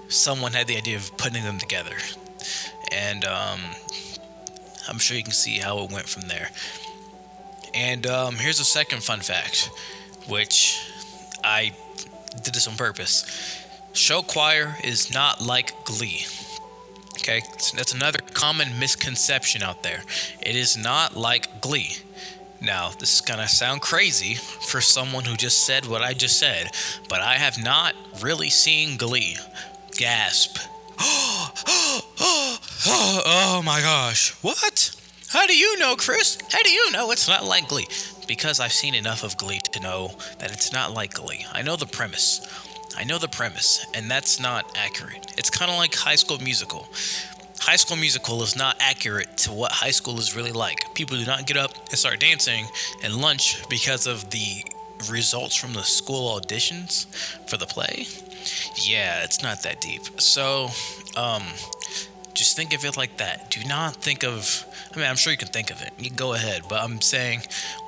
someone had the idea of putting them together, and I'm sure you can see how it went from there. And here's a second fun fact, which I did this on purpose. Show choir is not like Glee. Okay, so that's another common misconception out there. It is not like Glee. Now, this is gonna sound crazy for someone who just said what I just said, but I have not really seen Glee. Gasp. Oh my gosh. What? How do you know, Chris? How do you know it's not like Glee? Because I've seen enough of Glee to know that it's not like Glee. I know the premise, and that's not accurate. It's kind of like High School Musical. High School Musical is not accurate to what high school is really like. People do not get up and start dancing at lunch because of the results from the school auditions for the play. Yeah, it's not that deep. So, just think of it like that. Do not think of, I'm sure you can think of it. You go ahead. But I'm saying,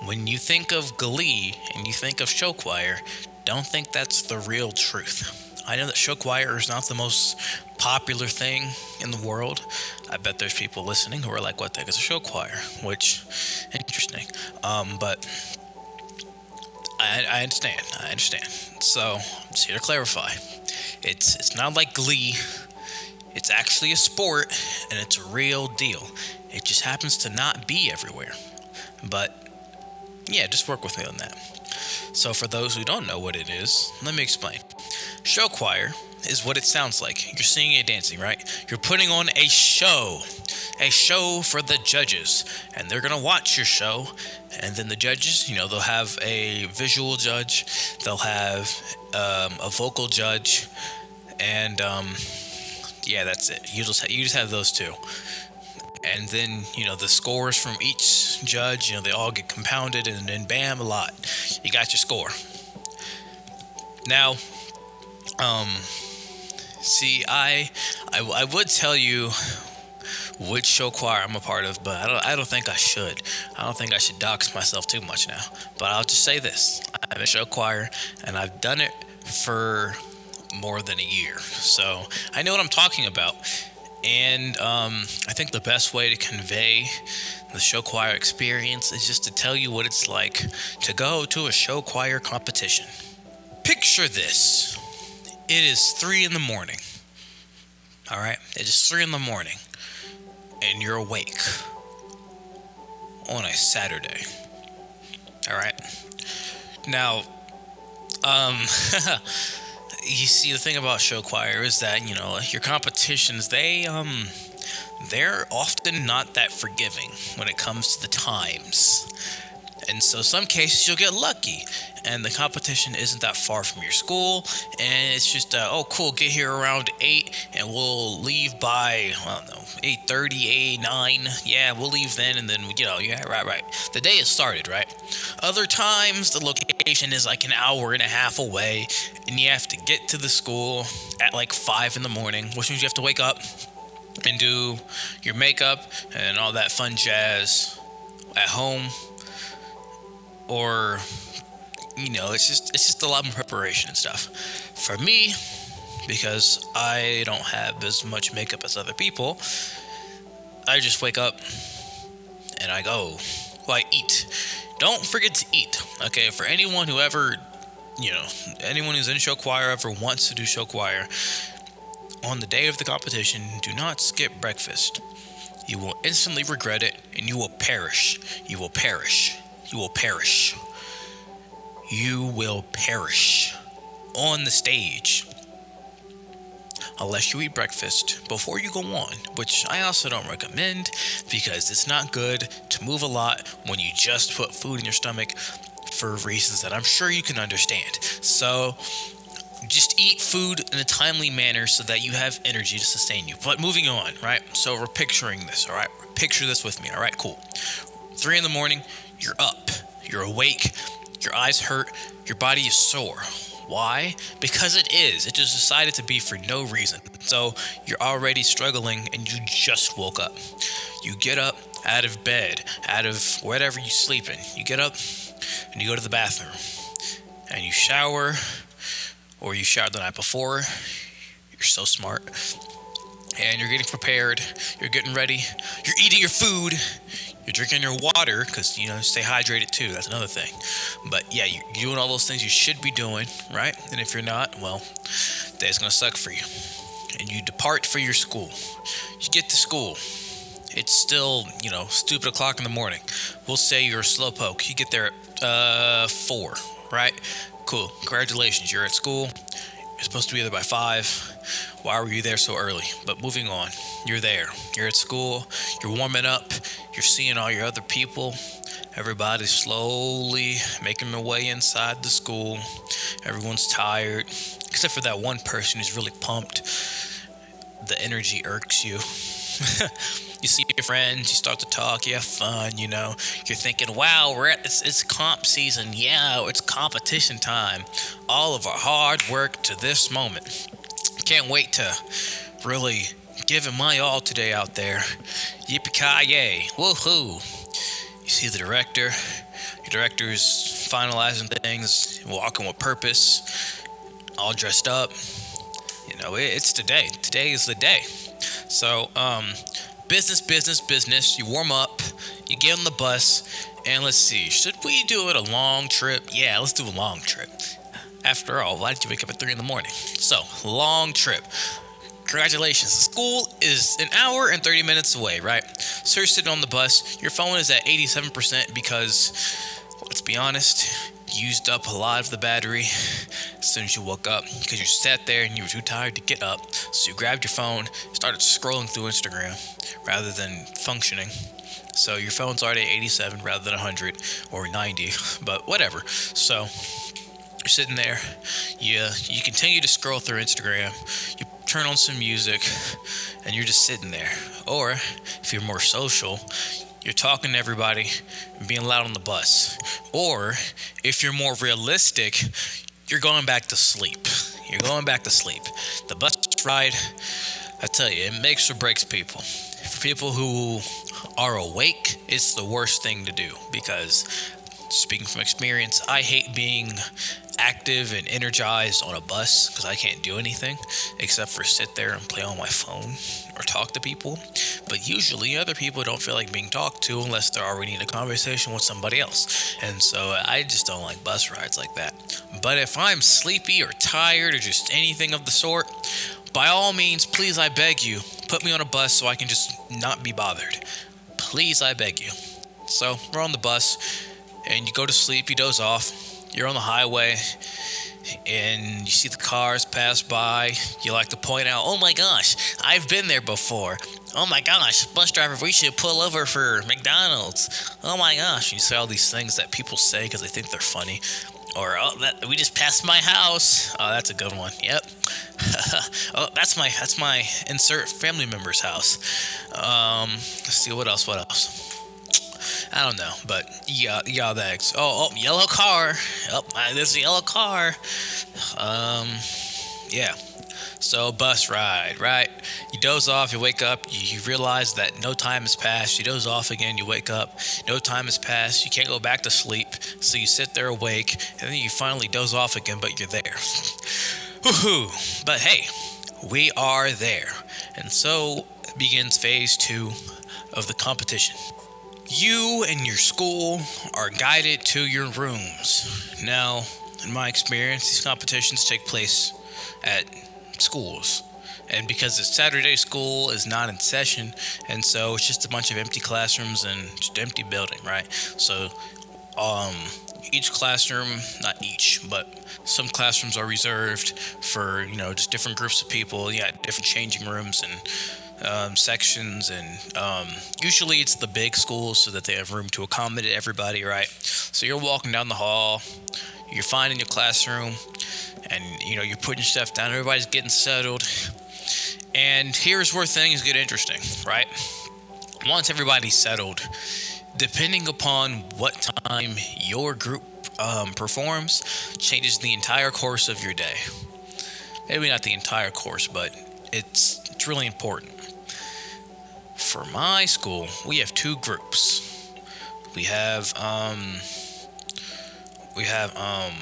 when you think of Glee and you think of show choir, don't think that's the real truth. I know that show choir is not the most popular thing in the world. I bet there's people listening who are like, what the heck is a show choir? Which, interesting. But I understand. So, I'm just here to clarify. It's not like Glee. It's actually a sport, and it's a real deal. It just happens to not be everywhere. But, yeah, just work with me on that. So for those who don't know what it is, let me explain. Show choir is what it sounds like. You're singing and dancing, right? You're putting on a show for the judges, and they're gonna watch your show. And then the judges, they'll have a visual judge, they'll have a vocal judge, and yeah, that's it. You just have those two. And then, the scores from each judge, they all get compounded, and then bam, a lot. You got your score. Now, see, I would tell you which show choir I'm a part of, but I don't think I should. I don't think I should dox myself too much now. But I'll just say this. I'm in a show choir, and I've done it for more than a year. So I know what I'm talking about. And I think the best way to convey the show choir experience is just to tell you what it's like to go to a show choir competition. Picture this. It is 3 a.m. All right? It is 3 a.m. and you're awake on a Saturday. All right? Now, you see, the thing about show choir is that, your competitions, they're often not that forgiving when it comes to the times. And so some cases you'll get lucky, and the competition isn't that far from your school, and it's just, oh cool, get here around 8, and we'll leave by, 8:30, 9, yeah, we'll leave then, and then, yeah, right. The day has started, right? Other times, the location is like an hour and a half away, and you have to get to the school at like 5 a.m, which means you have to wake up and do your makeup and all that fun jazz at home. Or, it's just a lot more preparation and stuff. For me, because I don't have as much makeup as other people, I just wake up and I go. Well, I eat. Don't forget to eat, okay? For anyone who ever, anyone who's in show choir ever wants to do show choir, on the day of the competition, do not skip breakfast. You will instantly regret it, and you will perish. You will perish. You will perish. You will perish on the stage unless you eat breakfast before you go on, which I also don't recommend because it's not good to move a lot when you just put food in your stomach for reasons that I'm sure you can understand. So Just eat food in a timely manner so that you have energy to sustain you. But moving on, right? So we're picturing this, all right? Picture this with me, all right? Cool. 3 in the morning, you're up, you're awake, your eyes hurt, your body is sore. Why? Because it is. It just decided to be for no reason. So you're already struggling and you just woke up. You get up out of bed, out of whatever you sleep in. You get up and you go to the bathroom and you shower, or you showered the night before. You're so smart. And you're getting prepared. You're getting ready. You're eating your food. You're drinking your water because, stay hydrated too. That's another thing. But yeah, you're doing all those things you should be doing, right? And if you're not, well, the day's going to suck for you. And you depart for your school. You get to school. It's still, stupid o'clock in the morning. We'll say you're a slowpoke. You get there at 4, right? Cool. Congratulations. You're at school. You're supposed to be there by 5. Why were you there so early? But moving on. You're there. You're at school. You're warming up. You're seeing all your other people. Everybody's slowly making their way inside the school. Everyone's tired. Except for that one person who's really pumped. The energy irks you. You see your friends, you start to talk, you have fun, You're thinking, wow, it's comp season. Yeah, it's competition time. All of our hard work to this moment. Can't wait to really give it my all today out there. Yippee-ki-yay. Woohoo. You see the director. Your director is finalizing things, walking with purpose, all dressed up. It's today. Today is the day. So, business. You warm up, you get on the bus, and let's see, should we do it a long trip? Yeah, let's do a long trip. After all, why did you wake up at 3 in the morning? So, long trip. Congratulations, the school is an hour and 30 minutes away, right? So you're sitting on the bus, your phone is at 87% because, let's be honest, you used up a lot of the battery as soon as you woke up because you sat there and you were too tired to get up. So you grabbed your phone, started scrolling through Instagram rather than functioning. So your phone's already at 87 rather than 100 or 90, but whatever. So you're sitting there, you continue to scroll through Instagram, you turn on some music, and you're just sitting there. Or if you're more social, you're talking to everybody and being loud on the bus. Or if you're more realistic, you're going back to sleep. The bus ride, I tell you, it makes or breaks people. For people who are awake, it's the worst thing to do because, speaking from experience, I hate being active and energized on a bus because I can't do anything except for sit there and play on my phone or talk to people. But usually other people don't feel like being talked to unless they're already in a conversation with somebody else. And so I just don't like bus rides like that. But if I'm sleepy or tired or just anything of the sort, by all means, please, I beg you, put me on a bus so I can just not be bothered. Please, I beg you. So we're on the bus and you go to sleep, you doze off. You're on the highway and you see the cars pass by. You like to point out, oh my gosh, I've been there before. Oh my gosh, bus driver, we should pull over for McDonald's. Oh my gosh. You say all these things that people say because they think they're funny. Or, we just passed my house. Oh, that's a good one. Yep. Oh, that's my insert family member's house. Let's see, what else? I don't know, but yeah, that. Oh, yellow car. Oh, there's a yellow car. Yeah. So bus ride, right? You doze off, you wake up, you realize that no time has passed. You doze off again, you wake up, no time has passed. You can't go back to sleep, so you sit there awake, and then you finally doze off again, but you're there. Woohoo! But hey, we are there, and so begins phase 2 of the competition. You and your school are guided to your rooms. Now, in my experience, these competitions take place at schools. And because it's Saturday, school is not in session, and so it's just a bunch of empty classrooms and just empty building, right? So, each classroom, not each, but some classrooms are reserved for, just different groups of people. You got different changing rooms and sections, and usually it's the big schools so that they have room to accommodate everybody, right? So you're walking down the hall, you're finding your classroom, and you're putting your stuff down, everybody's getting settled. And here's where things get interesting, right? Once everybody's settled, depending upon what time your group performs, changes the entire course of your day. Maybe not the entire course, but it's really important. For my school, we have two groups. We have we have um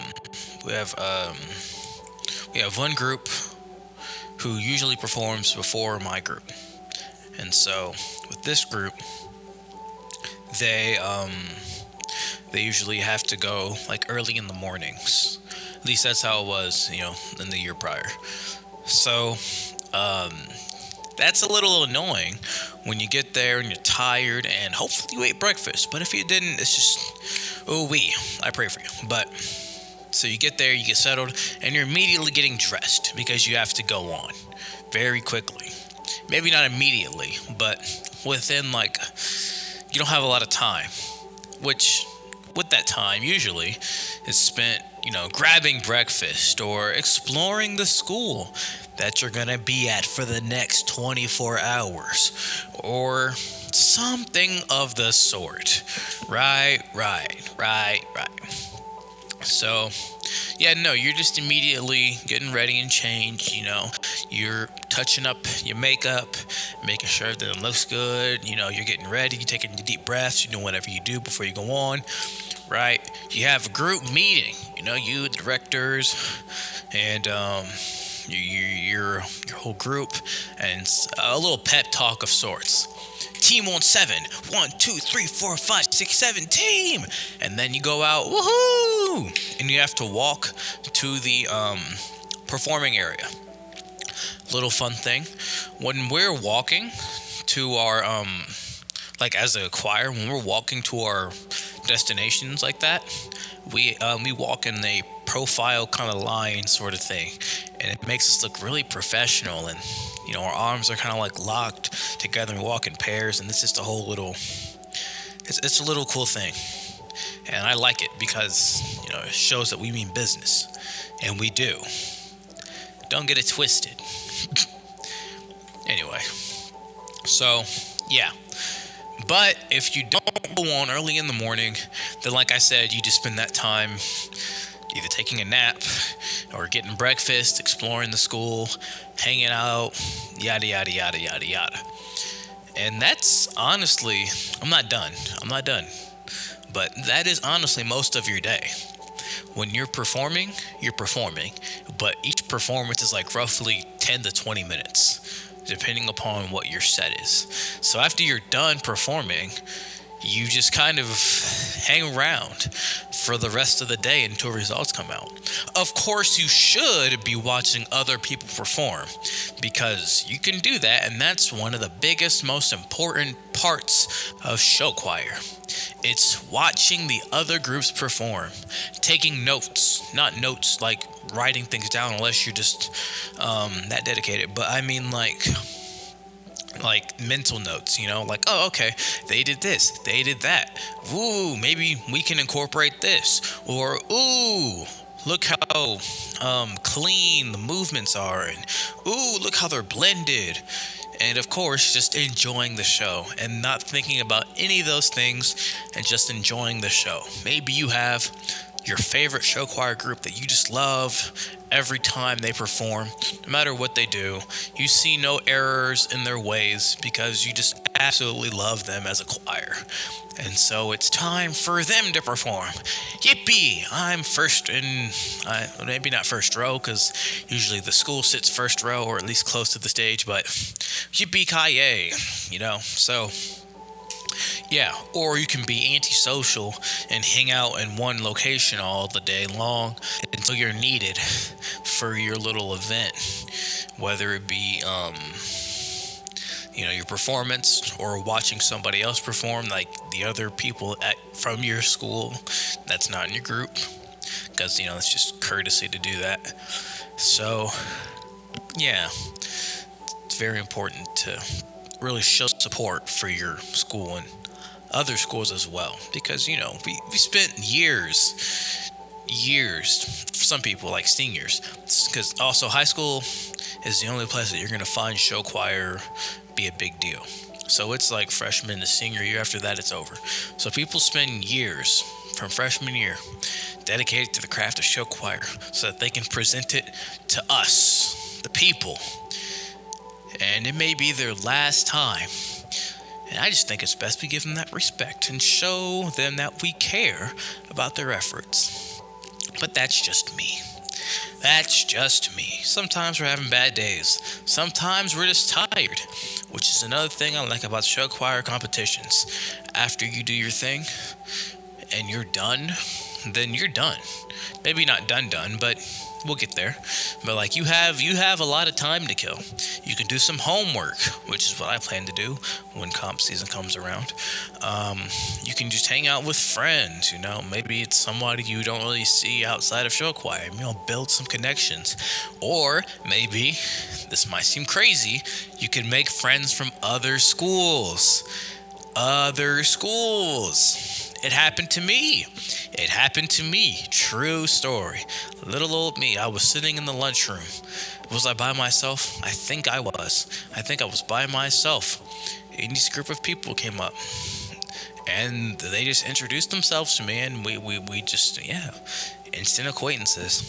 we have um we have one group who usually performs before my group. And so with this group, they they usually have to go like early in the mornings. At least that's how it was, in the year prior. So that's a little annoying when you get there and you're tired and hopefully you ate breakfast. But if you didn't, it's just, I pray for you. But so you get there, you get settled, and you're immediately getting dressed because you have to go on very quickly. Maybe not immediately, but within you don't have a lot of time, which with that time usually is spent, grabbing breakfast or exploring the school that you're gonna be at for the next 24 hours or something of the sort. Right. So, you're just immediately getting ready and changed, you're touching up your makeup, making sure everything looks good, you're getting ready, you're taking deep breaths, you're doing whatever you do before you go on, right? You have a group meeting, you, the directors, and your whole group, and a little pep talk of sorts. Team on 7. 1, 2, 3, 4, 5, 6, 7. Team. And then you go out. Woohoo! And you have to walk to the performing area. Little fun thing. When we're walking to our as a choir, when we're walking to our destinations like that, we walk in a profile kind of line sort of thing, and it makes us look really professional, and our arms are kind of locked together and we walk in pairs, and it's just a whole little it's a little cool thing, and I like it because it shows that we mean business, and we do. Don't get it twisted. Anyway, so yeah. But if you don't go on early in the morning, then like I said, you just spend that time either taking a nap or getting breakfast, exploring the school, hanging out, yada, yada, yada, yada, yada. And that's honestly, I'm not done. But that is honestly most of your day. When you're performing, but each performance is roughly 10 to 20 minutes, depending upon what your set is. So after you're done performing, you just kind of hang around for the rest of the day until results come out. Of course, you should be watching other people perform, because you can do that, and that's one of the biggest, most important parts of show choir. It's watching the other groups perform, taking notes, not notes like writing things down unless you're just that dedicated, but I mean like mental notes, oh, okay, they did this, they did that. Ooh, maybe we can incorporate this. Or, ooh, look how clean the movements are. And, ooh, look how they're blended. And, of course, just enjoying the show and not thinking about any of those things and just enjoying the show. Maybe you have your favorite show choir group that you just love every time they perform, no matter what they do. You see no errors in their ways because you just absolutely love them as a choir. And so it's time for them to perform. Yippee! I'm maybe not first row, because usually the school sits first row or at least close to the stage, but yippee-ki-yay, so... Yeah, or you can be antisocial and hang out in one location all the day long until you're needed for your little event, whether it be, your performance or watching somebody else perform, like the other people from your school that's not in your group, because, it's just courtesy to do that. So, yeah, it's very important to really show support for your school and other schools as well, because we spent years some people, like seniors, because also high school is the only place that you're going to find show choir be a big deal. So it's like freshman to senior year. After that, it's over. So people spend years from freshman year dedicated to the craft of show choir so that they can present it to us, the people. And it may be their last time. And I just think it's best we give them that respect and show them that we care about their efforts. But that's just me. That's just me. Sometimes we're having bad days. Sometimes we're just tired, which is another thing I like about show choir competitions. After you do your thing and you're done, then you're done. Maybe not done, but we'll get there. But like you have a lot of time to kill. You can do some homework, which is what I plan to do when comp season comes around. You can just hang out with friends, maybe it's somebody you don't really see outside of show choir, build some connections. Or maybe, this might seem crazy, you can make friends from other schools. It happened to me. True story. Little old me. I was sitting in the lunchroom. Was I by myself? I think I was. By myself. And this group of people came up. And they just introduced themselves to me. And we just, instant acquaintances.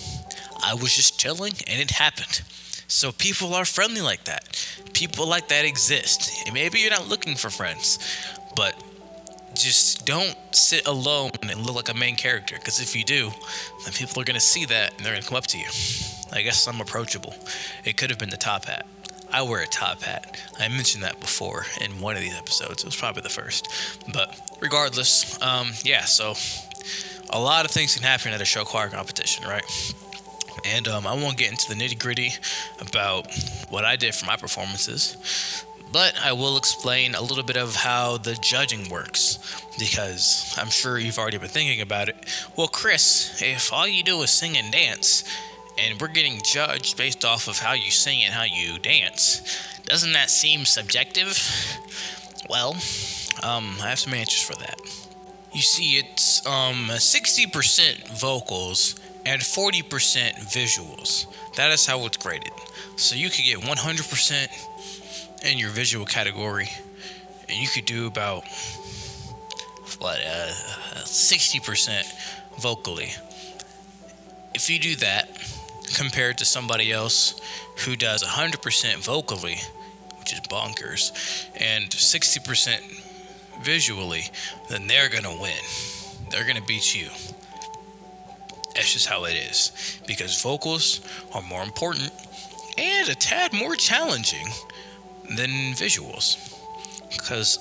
I was just chilling and it happened. So people are friendly like that. People like that exist. And maybe you're not looking for friends. But just don't sit alone and look like a main character, because if you do, then people are going to see that and they're going to come up to you. I guess I'm approachable. It could have been the top hat. I wear a top hat. I mentioned that before in one of these episodes. It was probably the first. But regardless, so a lot of things can happen at a show choir competition, right? And I won't get into the nitty-gritty about what I did for my performances, but I will explain a little bit of how the judging works, because I'm sure you've already been thinking about it. Well, Chris, if all you do is sing and dance, and we're getting judged based off of how you sing and how you dance, doesn't that seem subjective? Well, I have some answers for that. You see, it's 60% vocals and 40% visuals. That is how it's graded. So you could get 100% in your visual category, and you could do about 60% vocally. If you do that compared to somebody else who does 100% vocally, which is bonkers, and 60% visually, then they're gonna win. They're gonna beat you. That's just how it is, because vocals are more important and a tad more challenging than visuals. Because,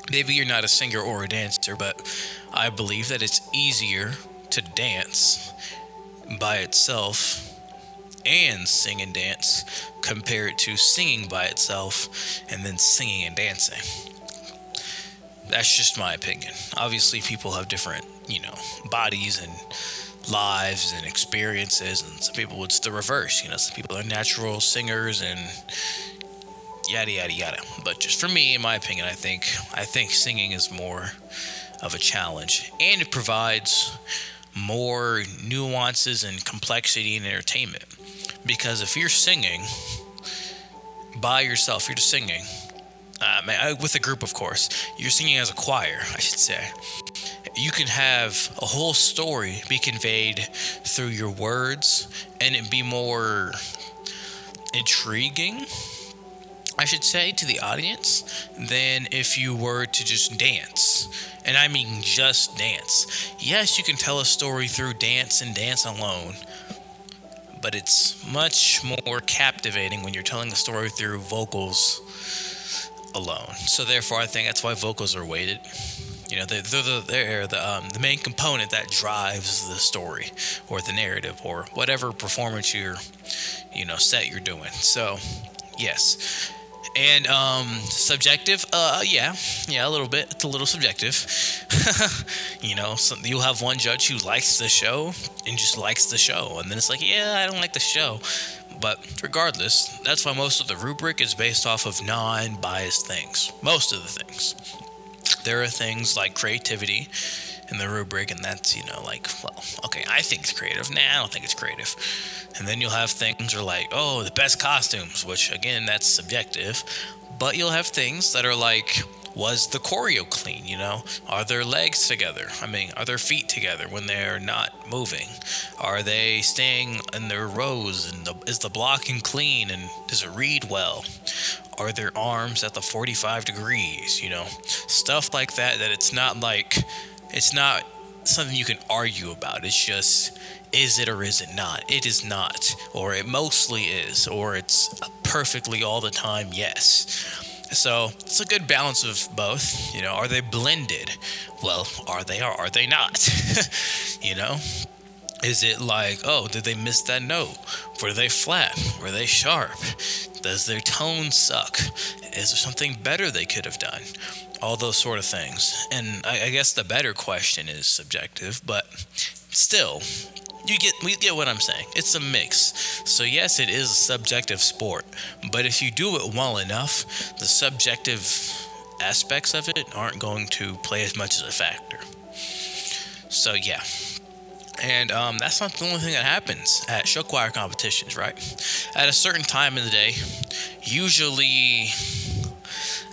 maybe you're not a singer or a dancer, but I believe that it's easier to dance by itself and sing and dance compared to singing by itself and then singing and dancing. That's just my opinion. Obviously, people have different, bodies and lives and experiences, and some people it's the reverse. Some people are natural singers and yada yada yada. But just for me, in my opinion, I think singing is more of a challenge, and it provides more nuances and complexity and entertainment. Because if you're singing by yourself, you're just singing with a group, of course. You're singing as a choir, I should say. You can have a whole story be conveyed through your words, and it be more intriguing, I should say, to the audience than if you were to just dance. And I mean just dance. Yes, you can tell a story through dance and dance alone, but it's much more captivating when you're telling a story through vocals alone. So therefore, I think that's why vocals are weighted. They're the main component that drives the story or the narrative or whatever performance set you're doing. So, yes. And subjective, a little bit. It's a little subjective. You'll have one judge who likes the show and just likes the show, and then it's like, I don't like the show. But regardless, that's why most of the rubric is based off of non-biased things. Most of the things. There are things like creativity in the rubric, and that's, like, well, okay, I think it's creative. Nah, I don't think it's creative. And then you'll have things that are like, oh, the best costumes, which again, that's subjective. But you'll have things that are like, was the choreo clean? Are their legs together? I mean, are their feet together when they're not moving? Are they staying in their rows? And is the blocking clean? And does it read well? Are their arms at the 45 degrees? Stuff like that. That it's not something you can argue about. It's just, is it or is it not? It is not, or it mostly is, or it's perfectly all the time yes. So it's a good balance of both. Are they blended? Well, are they or are they not? Is it like, oh, did they miss that note? Were they flat? Were they sharp? Does their tone suck? Is there something better they could have done? All those sort of things. And I guess the better question is subjective, but still, we get what I'm saying. It's a mix. So yes, it is a subjective sport, but if you do it well enough, the subjective aspects of it aren't going to play as much as a factor. So yeah. And that's not the only thing that happens at show choir competitions, right? At a certain time in the day, usually,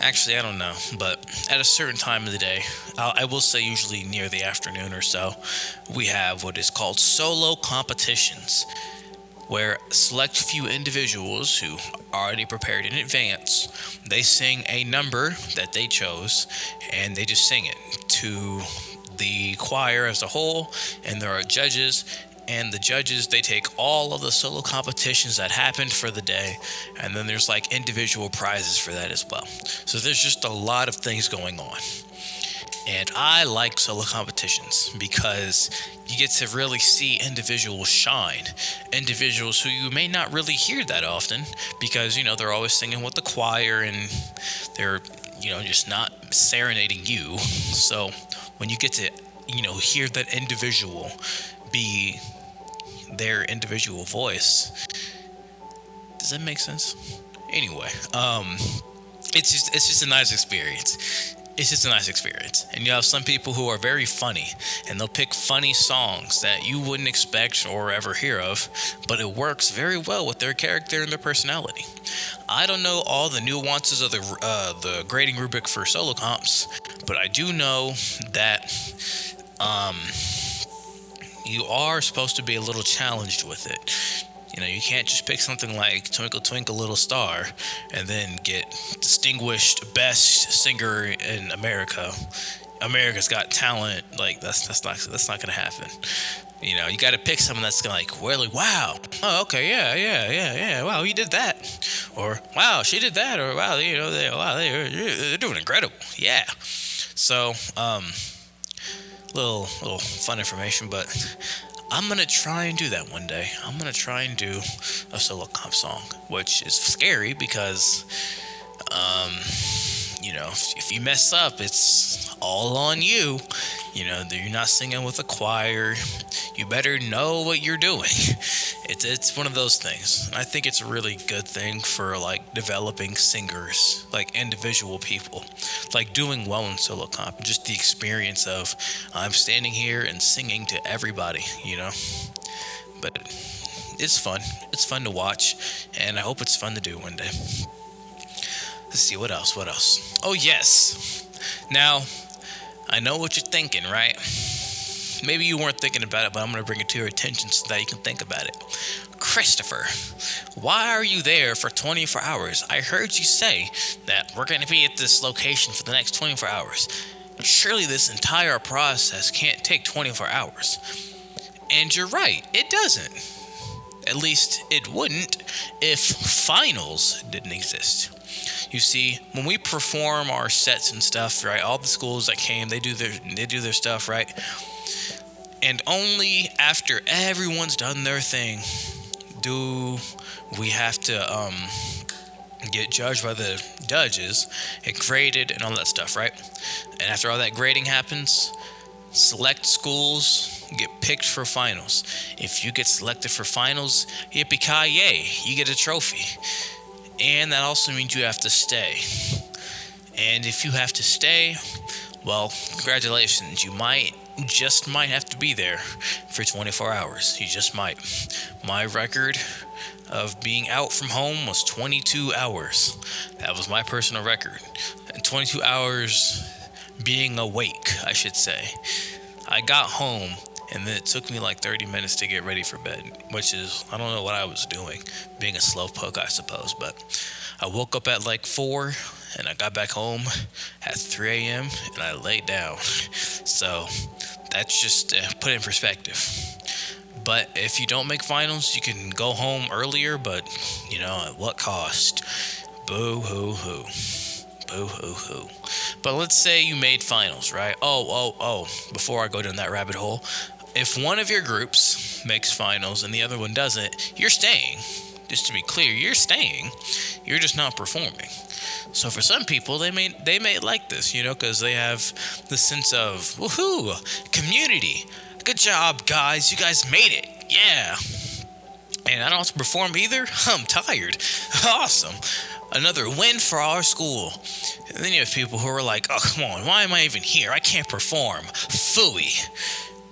actually, I don't know, but at a certain time of the day, I will say usually near the afternoon or so, we have what is called solo competitions, where a select few individuals who already prepared in advance, they sing a number that they chose, and they just sing it to the choir as a whole, and there are judges. And the judges, they take all of the solo competitions that happened for the day, and then there's like individual prizes for that as well. So there's just a lot of things going on. And I like solo competitions because you get to really see individuals shine. Individuals who you may not really hear that often because, they're always singing with the choir and they're, just not serenading you. So when you get to, hear that individual be their individual voice. Does that make sense? Anyway, it's just a nice experience. It's just a nice experience. And you have some people who are very funny, and they'll pick funny songs that you wouldn't expect or ever hear of, but it works very well with their character and their personality. I don't know all the nuances of the grading rubric for solo comps, but I do know that you are supposed to be a little challenged with it. You can't just pick something like Twinkle Twinkle Little Star and then get distinguished best singer in America. America's Got Talent. Like that's not gonna happen. You got to pick something that's like, really, wow, oh, okay, yeah, wow, he did that, or wow, she did that, or wow, they're doing incredible, yeah. So, little fun information, but I'm gonna try and do that one day. I'm gonna try and do a solo comp song, which is scary because, if you mess up, it's all on you. You're not singing with a choir. You better know what you're doing. It's one of those things. I think it's a really good thing for like developing singers, like individual people, like doing well in solo comp. Just the experience of I'm standing here and singing to everybody, But it's fun. It's fun to watch, and I hope it's fun to do one day. Let's see, what else? Oh, yes. Now, I know what you're thinking, right? Maybe you weren't thinking about it, but I'm going to bring it to your attention so that you can think about it. Christopher, why are you there for 24 hours? I heard you say that we're going to be at this location for the next 24 hours. Surely this entire process can't take 24 hours. And you're right, it doesn't. At least it wouldn't if finals didn't exist. You see, when we perform our sets and stuff, right, all the schools that came, they do their stuff, right? And only after everyone's done their thing do we have to get judged by the judges and graded and all that stuff, right? And after all that grading happens, select schools get picked for finals. If you get selected for finals, yippee-ki-yay, you get a trophy. And that also means you have to stay. And if you have to stay, well, congratulations. You might just might have to be there for 24 hours. You just might. My record of being out from home was 22 hours. That was my personal record. And 22 hours being awake, I should say. I got home, and then it took me like 30 minutes to get ready for bed, which is, I don't know what I was doing, being a slowpoke, I suppose, but I woke up at like 4, and I got back home at 3 a.m., and I laid down. So that's just put in perspective. But if you don't make finals, you can go home earlier, but, at what cost? Boo-hoo-hoo. Boo-hoo-hoo. But let's say you made finals, right? Oh, before I go down that rabbit hole, if one of your groups makes finals and the other one doesn't, you're staying. Just to be clear, you're staying. You're just not performing. So for some people, they may like this, because they have the sense of, woohoo, community. Good job, guys. You guys made it. Yeah. And I don't have to perform either. I'm tired. Awesome. Another win for our school. And then you have people who are like, oh, come on, why am I even here? I can't perform. Phooey.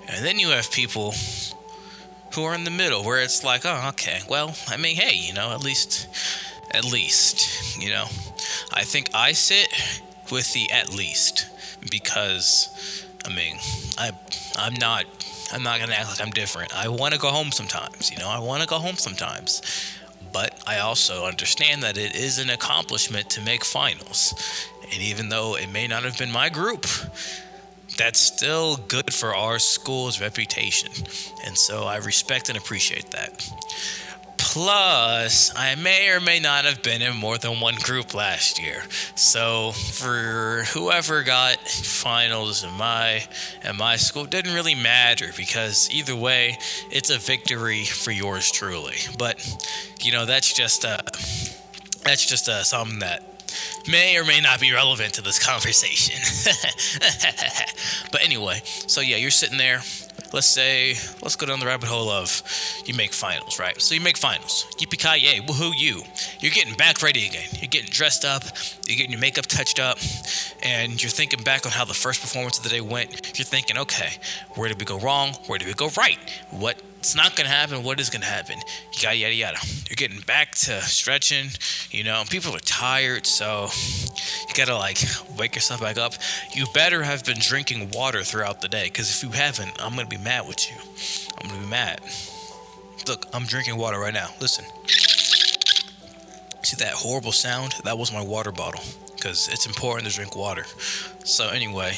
And then you have people who are in the middle where it's like, oh, okay, well, I mean, hey, at least, I think I sit with the at least because, I'm not going to act like I'm different. I want to go home sometimes, But I also understand that it is an accomplishment to make finals. And even though it may not have been my group, that's still good for our school's reputation. And so I respect and appreciate that. Plus, I may or may not have been in more than one group last year. So for whoever got finals in my school, it didn't really matter because either way, it's a victory for yours truly. But that's just something that may or may not be relevant to this conversation. But anyway, so yeah, you're sitting there. Let's go down the rabbit hole of you make finals, right? So you make finals. Yippee-ki-yay, woohoo you. You're getting back ready again. You're getting dressed up. You're getting your makeup touched up. And you're thinking back on how the first performance of the day went. You're thinking, okay, where did we go wrong? Where did we go right? What's not going to happen? What is going to happen? Yada, yada, yada. You're getting back to stretching. People are tired, so you got to wake yourself back up. You better have been drinking water throughout the day, because if you haven't, I'm going to be mad with you. I'm going to be mad. Look, I'm drinking water right now. Listen. See that horrible sound? That was my water bottle, because it's important to drink water. So anyway,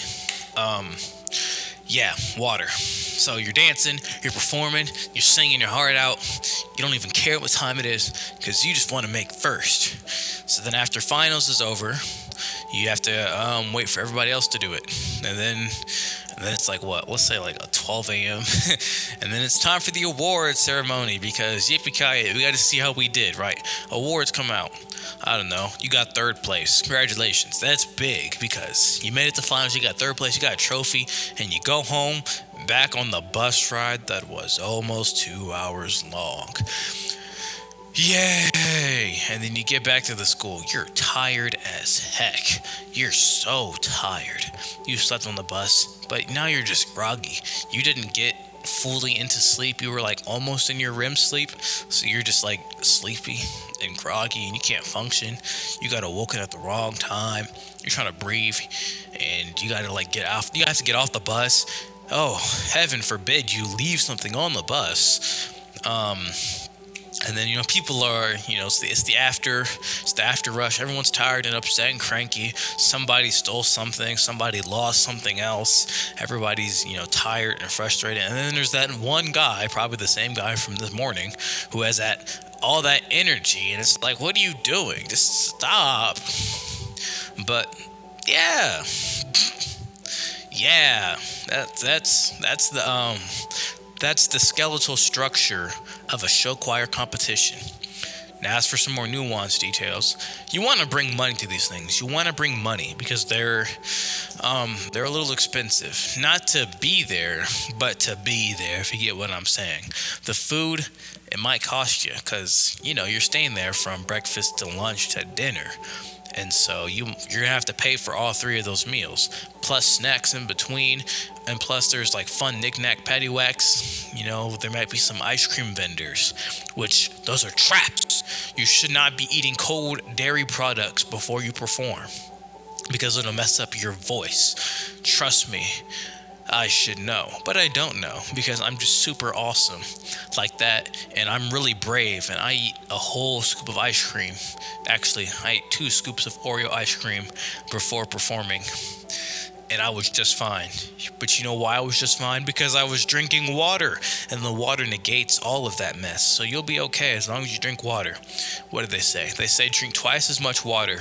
water. So you're dancing, you're performing, you're singing your heart out. You don't even care what time it is because you just want to make first. So then after finals is over, you have to wait for everybody else to do it. And then it's like what? Let's say like 12 a.m. And then it's time for the award ceremony because yippee-ki-yay, we got to see how we did, right? Awards come out. I don't know. You got third place. Congratulations. That's big because you made it to finals. You got third place. You got a trophy. And you go home back on the bus ride that was almost 2 hours long. Yay! And then you get back to the school. You're tired as heck. You're so tired. You slept on the bus, but now you're just groggy. You didn't get fully into sleep. You were almost in your REM sleep, so you're just sleepy and groggy and you can't function. You got awoken at the wrong time. You're trying to breathe and you gotta get off. You have to get off the bus. Oh, heaven forbid you leave something on the bus. And then, people are, it's the after rush. Everyone's tired and upset and cranky. Somebody stole something. Somebody lost something else. Everybody's, tired and frustrated. And then there's that one guy, probably the same guy from this morning, who has all that energy. And it's like, what are you doing? Just stop. But, yeah. Yeah. That's the skeletal structure of a show choir competition. Now, as for some more nuanced details, you want to bring money to these things. You want to bring money because they're a little expensive. Not to be there, but to be there, if you get what I'm saying. The food, it might cost you because, you're staying there from breakfast to lunch to dinner. And so you're gonna have to pay for all three of those meals, plus snacks in between, and plus there's like fun knick-knack paddywhacks. There might be some ice cream vendors, which those are traps. You should not be eating cold dairy products before you perform, because it'll mess up your voice. Trust me, I should know, but I don't know, because I'm just super awesome like that, and I'm really brave, and I eat a whole scoop of ice cream. Actually, I ate 2 scoops of Oreo ice cream before performing, and I was just fine. But you know why I was just fine? Because I was drinking water, and the water negates all of that mess. So you'll be okay as long as you drink water. What did they say? They say drink twice as much water,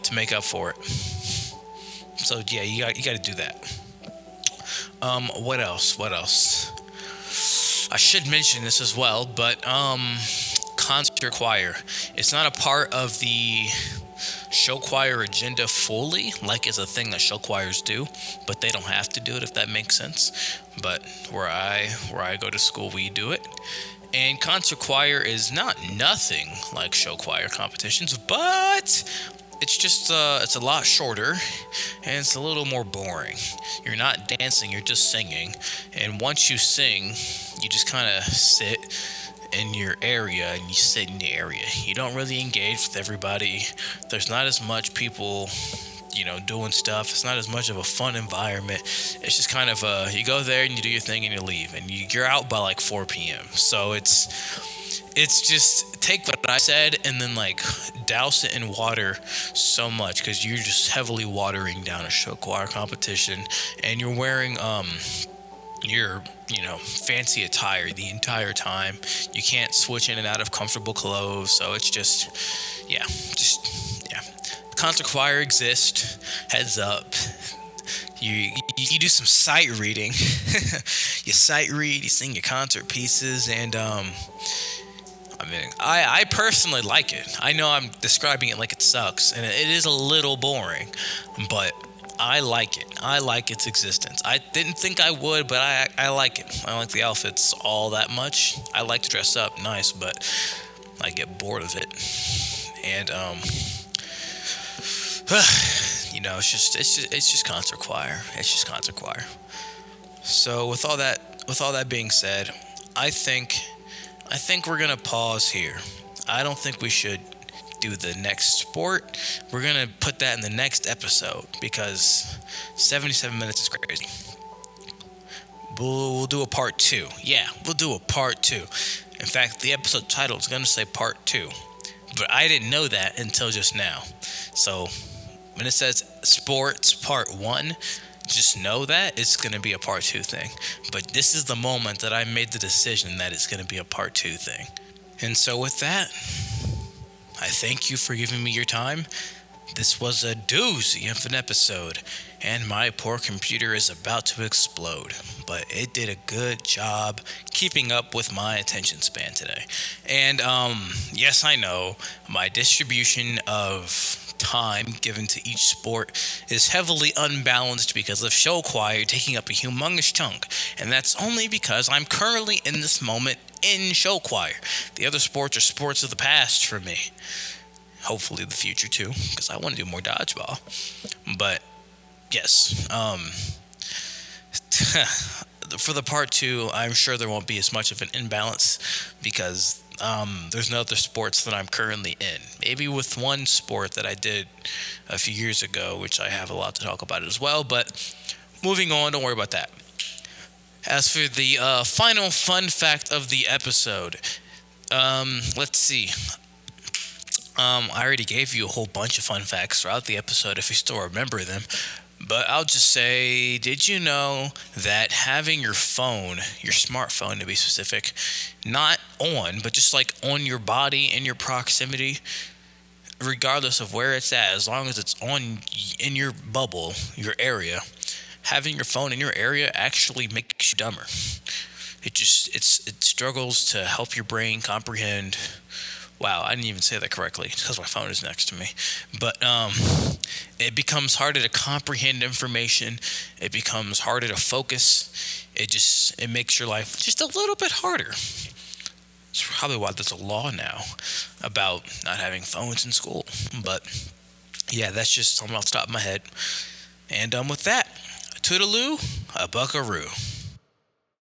to make up for it. So yeah, you got to do that. What else? I should mention this as well, but concert choir. It's not a part of the show choir agenda fully, like it's a thing that show choirs do, but they don't have to do it, if that makes sense. But where I go to school, we do it. And concert choir is nothing like show choir competitions, but it's just it's a lot shorter, and it's a little more boring. You're not dancing, you're just singing. And once you sing, you just kind of sit in your area, and you sit in the area. You don't really engage with everybody. There's not as much people, doing stuff. It's not as much of a fun environment. It's just kind of you go there and you do your thing and you leave, and you're out by like 4 p.m. So it's just take what I said and then like douse it in water so much, because you're just heavily watering down a show choir competition, and you're wearing your fancy attire the entire time. You can't switch in and out of comfortable clothes, so it's just concert choir exists. Heads up. You do some sight reading. You sight read, you sing your concert pieces, and I personally like it. I know I'm describing it like it sucks, and it is a little boring, but I like it. I like its existence. I didn't think I would, but I like it. I like the outfits all that much. I like to dress up nice, but I get bored of it. And it's just concert choir. It's just concert choir. So with all that being said, I think we're gonna pause here. I don't think we should do the next sport. We're gonna put that in the next episode, because 77 minutes is crazy. We'll do a part 2. Yeah, we'll do a part 2. In fact, the episode title is gonna say part 2, but I didn't know that until just now. So when it says sports part 1, just know that it's going to be a part 2 thing. But this is the moment that I made the decision that it's going to be a part 2 thing. And so with that, I thank you for giving me your time. This was a doozy of an episode, and my poor computer is about to explode. But it did a good job keeping up with my attention span today. And yes, I know my distribution of time given to each sport is heavily unbalanced because of show choir taking up a humongous chunk, and that's only because I'm currently in this moment in show choir. The other sports are sports of the past for me. Hopefully the future too, because I want to do more dodgeball. But yes, for the part 2, I'm sure there won't be as much of an imbalance, because there's no other sports that I'm currently in. Maybe with one sport that I did a few years ago, which I have a lot to talk about as well. But moving on, don't worry about that. As for the final fun fact of the episode, let's see. I already gave you a whole bunch of fun facts throughout the episode, if you still remember them. But I'll just say, did you know that having your phone, your smartphone to be specific, not on, but just like on your body, in your proximity, regardless of where it's at, as long as it's on in your bubble, your area, having your phone in your area actually makes you dumber. It struggles to help your brain comprehend. Wow, I didn't even say that correctly because my phone is next to me. But it becomes harder to comprehend information. It becomes harder to focus. It makes your life just a little bit harder. It's probably why there's a law now about not having phones in school. But Yeah, that's just something off the top of my head. And with that, toodaloo, a buckaroo.